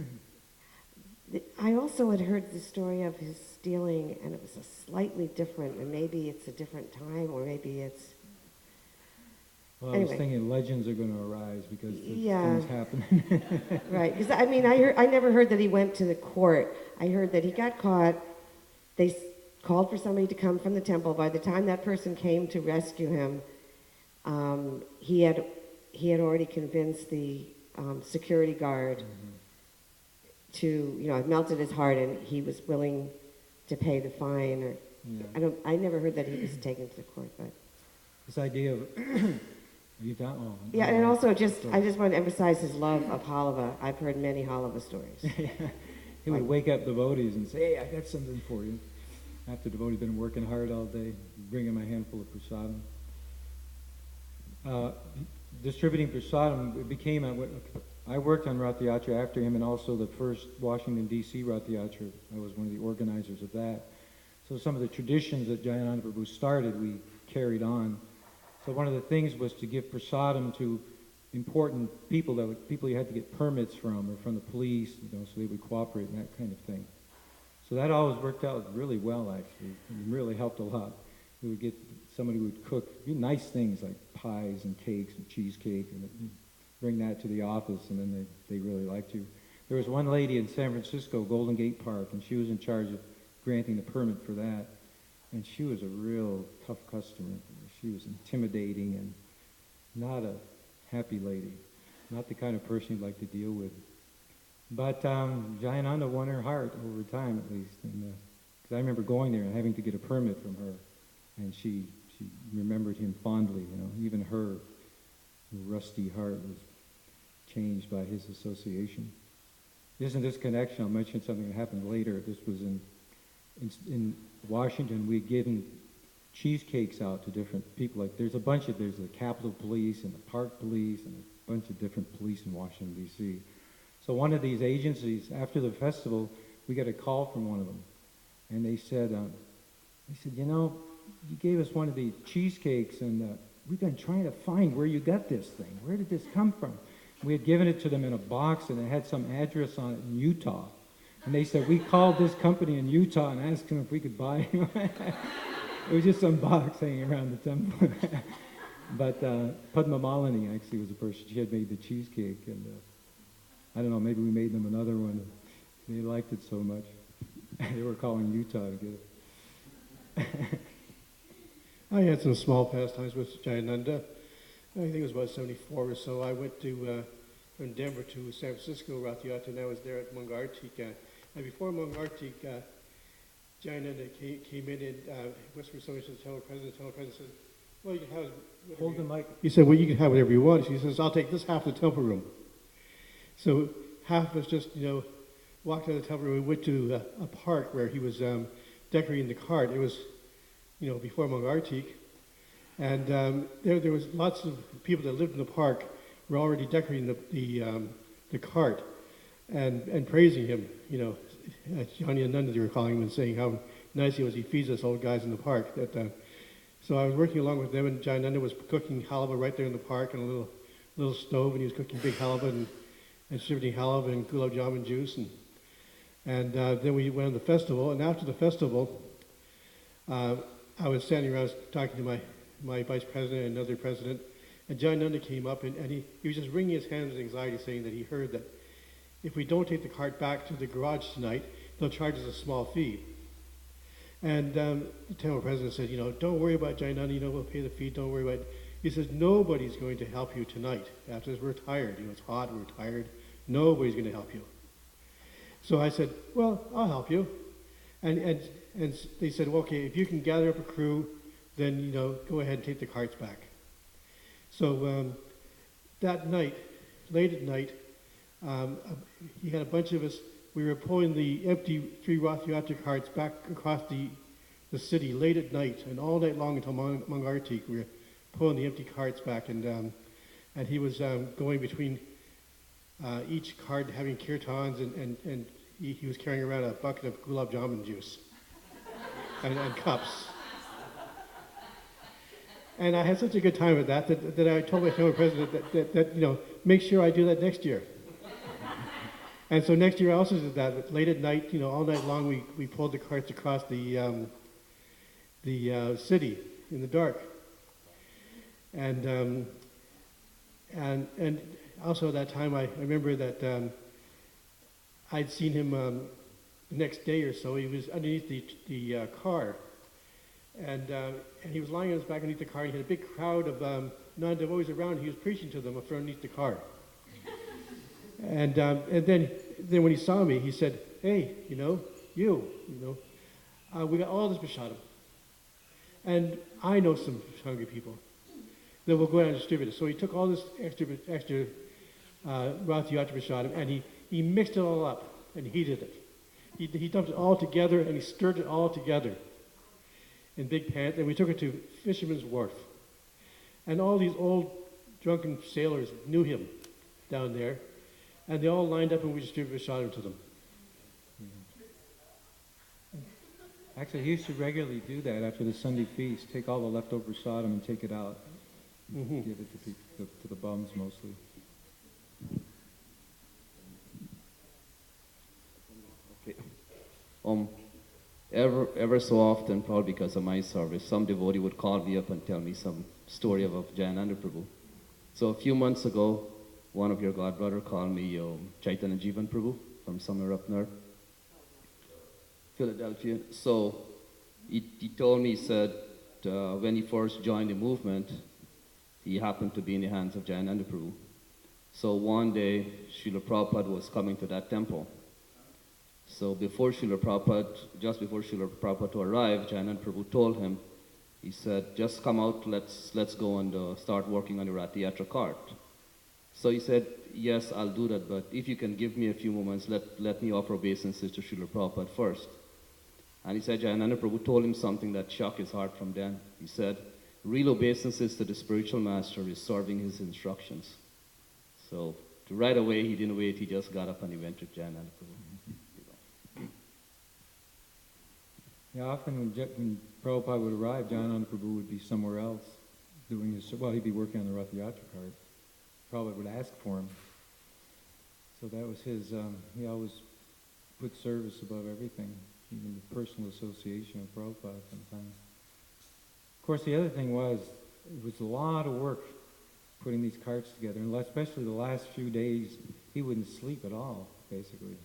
I also had heard the story of his stealing, and it was a slightly different, and maybe it's a different time, or maybe it's... Well, anyway. I was thinking legends are going to arise because things happen. Right, because I never heard that he went to the court. I heard that he got caught. They called for somebody to come from the temple. By the time that person came to rescue him, he had already convinced the security guard to, it melted his heart, and he was willing to pay the fine. Or I never heard that he was taken to the court, but this idea of and also I just want to emphasize his love of halava. I've heard many halava stories. He would wake up devotees and say, "Hey, I got something for you." After devotees been working hard all day, bring him a handful of prasadam. Distributing prasadam, it became I worked on Rath Yatra after him, and also the first Washington, D.C. Rath Yatra. I was one of the organizers of that. So some of the traditions that Jayananda Prabhu started, we carried on. So one of the things was to give prasadam to important people, people you had to get permits from, or from the police, so they would cooperate and that kind of thing. So that always worked out really well, actually. It really helped a lot. We would get somebody who would cook nice things like pies and cakes and cheesecake, and bring that to the office, and then they really liked you. There was one lady in San Francisco, Golden Gate Park, and she was in charge of granting the permit for that. And she was a real tough customer. She was intimidating and not a happy lady, not the kind of person you'd like to deal with. But Jayananda won her heart over time, at least. Because I remember going there and having to get a permit from her, and she remembered him fondly. Even her rusty heart was changed by his association. Isn't this connection? I'll mention something that happened later. This was in Washington. We had given cheesecakes out to different people. Like there's the Capitol Police and the Park Police and a bunch of different police in Washington, D.C. So one of these agencies, after the festival, we got a call from one of them, and they said, you gave us one of these cheesecakes, and we've been trying to find where you got this thing. Where did this come from? We had given it to them in a box, and it had some address on it in Utah. And they said, we called this company in Utah and asked them if we could buy it. It was just some box hanging around the temple. But Padma Malini actually was the person. She had made the cheesecake, and I don't know, maybe we made them another one. They liked it so much. They were calling Utah to get it. I had some small pastimes with Jayananda. I think it was about 74 or so. I went from Denver to San Francisco, Rath Yatra, and I was there at Mangartik. And before Mangartik, Jayananda came in and whispered something to the temple president. The temple president said, well, you can have... Hold the mic. He said, well, you can have whatever you want. He says, I'll take this half of the temple room. So half of us just, walked out of the temple room and went to a park where he was decorating the cart. It was, before Mangartik. And there was lots of people that lived in the park were already decorating the cart. and praising him, Johnny and Nanda, they were calling him and saying how nice he was. He feeds us old guys in the park. So I was working along with them, and Johnny Nanda was cooking halva right there in the park on a little stove, and he was cooking big halva and distributing halva and gulab jamun juice. And then we went on the festival, and after the festival, I was standing around talking to my vice president and another president, and John Nanda came up, and he was just wringing his hands in anxiety, saying that he heard that if we don't take the cart back to the garage tonight, they'll charge us a small fee. And the temple president said, don't worry about John Nanda, we'll pay the fee, don't worry about it. He says, nobody's going to help you tonight. After this, we're tired, it's hot, we're tired. Nobody's going to help you. So I said, well, I'll help you. And they said, well, okay, if you can gather up a crew, then, go ahead and take the carts back. So that night, late at night, he had a bunch of us. We were pulling the empty 3 Rath Yatra carts back across the city late at night, and all night long until Mangartik, we were pulling the empty carts back, and he was going between each cart having kirtans, and he was carrying around a bucket of gulab jamun juice and cups. And I had such a good time with that I told my fellow president that make sure I do that next year. And so next year I also did that. Late at night, all night long, we pulled the carts across the city in the dark. And also at that time, I remember that I'd seen him the next day or so. He was underneath the car. And he was lying on his back underneath the car. He had a big crowd of non-devotees around. He was preaching to them from underneath the car. And then when he saw me, he said, "Hey, we got all this prasadam, and I know some hungry people that will go out and distribute it." So he took all this extra Rath Yatra prasadam, and he mixed it all up and heated it. He dumped it all together, and he stirred it all together in big pans, and we took it to Fisherman's Wharf. And all these old drunken sailors knew him down there, and they all lined up and we distributed prasadam to them. Actually, he used to regularly do that after the Sunday feast, take all the leftover prasadam and take it out, and give it to people, to the bums mostly. Okay. Ever so often, probably because of my service, some devotee would call me up and tell me some story of Jayananda Prabhu. So a few months ago, one of your godbrother called me Chaitanya Jivan Prabhu from somewhere up north, Philadelphia. So he told me, he said, when he first joined the movement, he happened to be in the hands of Jayananda Prabhu. So one day, Srila Prabhupada was coming to that temple. So just before Srila Prabhupada to arrive, Jayananda Prabhu told him, he said, just come out, let's go and start working on the Rath Yatra cart. So he said, yes, I'll do that, but if you can give me a few moments, let me offer obeisances to Srila Prabhupada first. And he said, Jayananda Prabhu told him something that shocked his heart from then. He said, real obeisances to the spiritual master is serving his instructions. So right away, he didn't wait, he just got up and he went to Jayananda Prabhu. Yeah, often when Prabhupada would arrive, Jayananda Prabhu would be somewhere else doing he'd be working on the Rath Yatra cart. Prabhupada would ask for him. So that was his, he always put service above everything, even the personal association with Prabhupada sometimes. Of course, the other thing was, it was a lot of work putting these carts together, and especially the last few days, he wouldn't sleep at all, basically.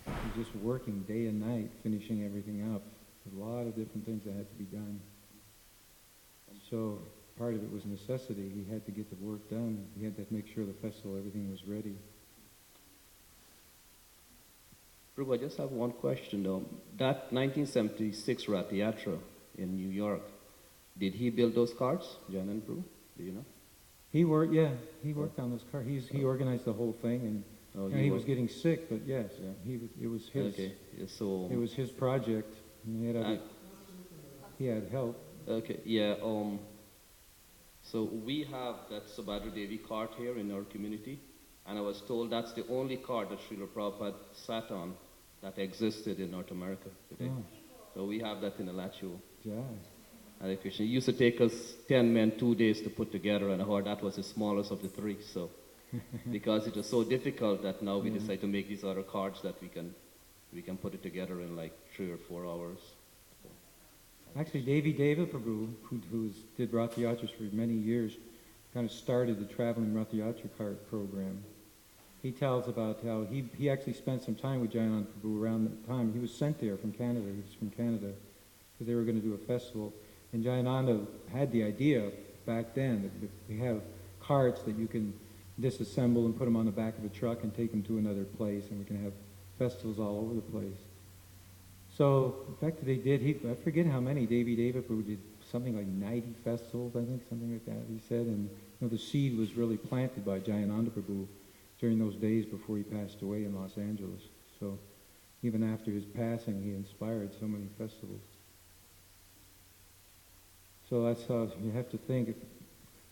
He was just working day and night, finishing everything up. There's a lot of different things that had to be done. So part of it was necessity. He had to get the work done. He had to make sure the festival, everything was ready. Prabhu, I just have one question though. That 1976 Rath Yatra in New York, did he build those carts, Jayananda Prabhu? Do you know? He worked on those carts. He organized the whole thing, and he was getting sick, but yes, it was his. Okay, so it was his project. And he had help. Okay, yeah. So we have that Subhadra Devi cart here in our community, And I was told that's the only cart that Srila Prabhupada sat on that existed in North America today. Oh. So we have that in Alachua. Yeah. Hare Krishna. It used to take us 10 men 2 days to put together, and I heard that was the smallest of the three. So, because it was so difficult that now we decided to make these other carts that we can put it together in like 3 or 4 hours. Actually, Devi Deva Prabhu, who did Rath Yatras for many years, kind of started the traveling Rath Yatra cart program. He tells about how he actually spent some time with Jayananda Prabhu around that time. He was sent there from Canada. He was from Canada because they were going to do a festival. And Jayananda had the idea back then that we have carts that you can disassemble and put them on the back of a truck and take them to another place, and we can have festivals all over the place. So, in fact, they did, I forget how many, Devi Deva Prabhu did something like 90 festivals, I think, something like that, he said. And the seed was really planted by Jayananda Prabhu during those days before he passed away in Los Angeles. So, even after his passing, he inspired so many festivals. So that's how you have to think,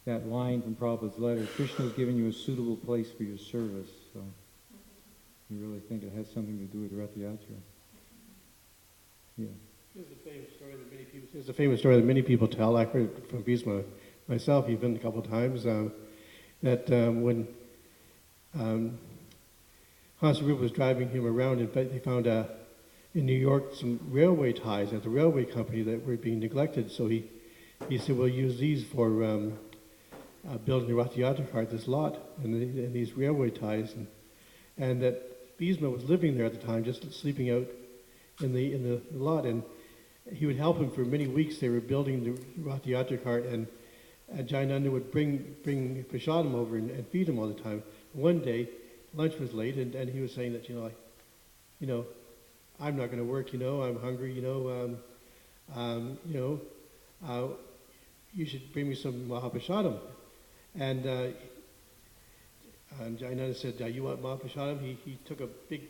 that line from Prabhupada's letter, Krishna has given you a suitable place for your service. So, you really think it has something to do with Rath Yatra. Yeah. There's a famous story that many people tell. I heard it from Bhisma myself even a couple of times, that when Hansarupa was driving him around, in fact, they found in New York some railway ties at the railway company that were being neglected. So he said, we'll use these for building the Rath Yatra cart, this lot, and these railway ties. And that Bhisma was living there at the time, just sleeping out in the lot, and he would help him for many weeks. They were building the Rath Yatra cart, and Jayananda would bring prasadam over and feed him all the time. One day, lunch was late, and he was saying that, I'm not going to work, I'm hungry, you should bring me some Mahaprasadam. And Jayananda said, you want Mahaprasadam? He took a big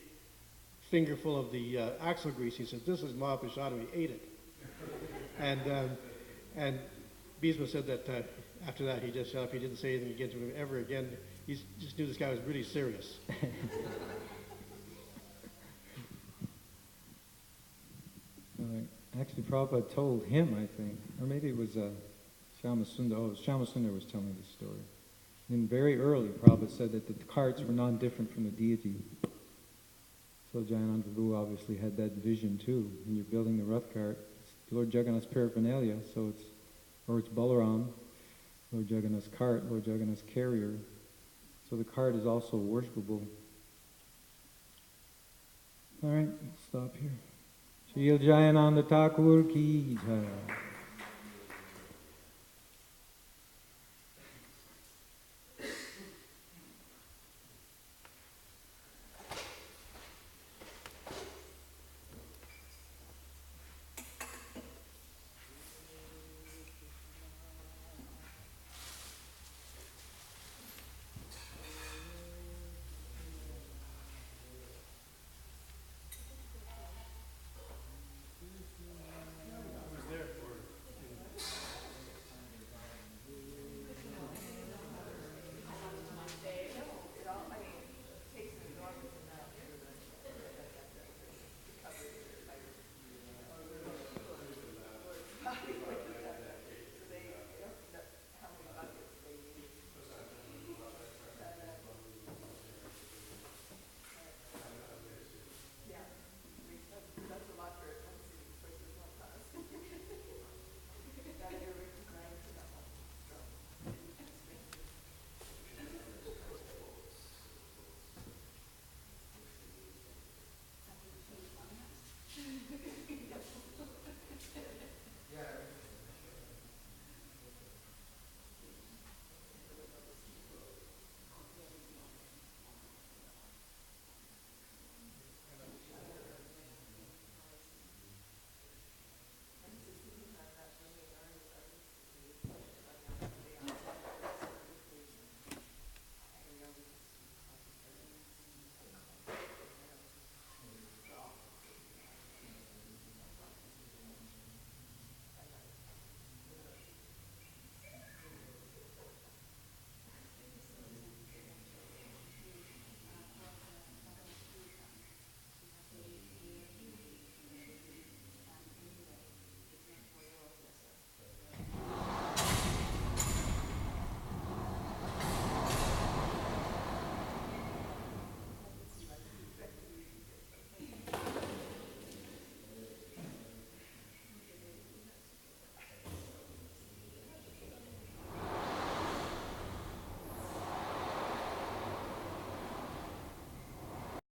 fingerful of the axle grease. He said, this is Mahaprasadam. He ate it. And Bhisma said that after that he just shut up. He didn't say anything again to him ever again. He just knew this guy was really serious. Actually, Prabhupada told him, I think, or maybe it was Shyamasundar. Oh, Shyamasundar was telling me this story. And very early, Prabhupada said that the carts were non-different from the deity. So Jayananda Prabhu obviously had that vision too. When you're building the Rath cart, it's Lord Jagannath's paraphernalia, so it's Balaram, Lord Jagannath's cart, Lord Jagannath's carrier. So the cart is also worshipable. All right, let's stop here. Shri Jayananda Thakur ki jai.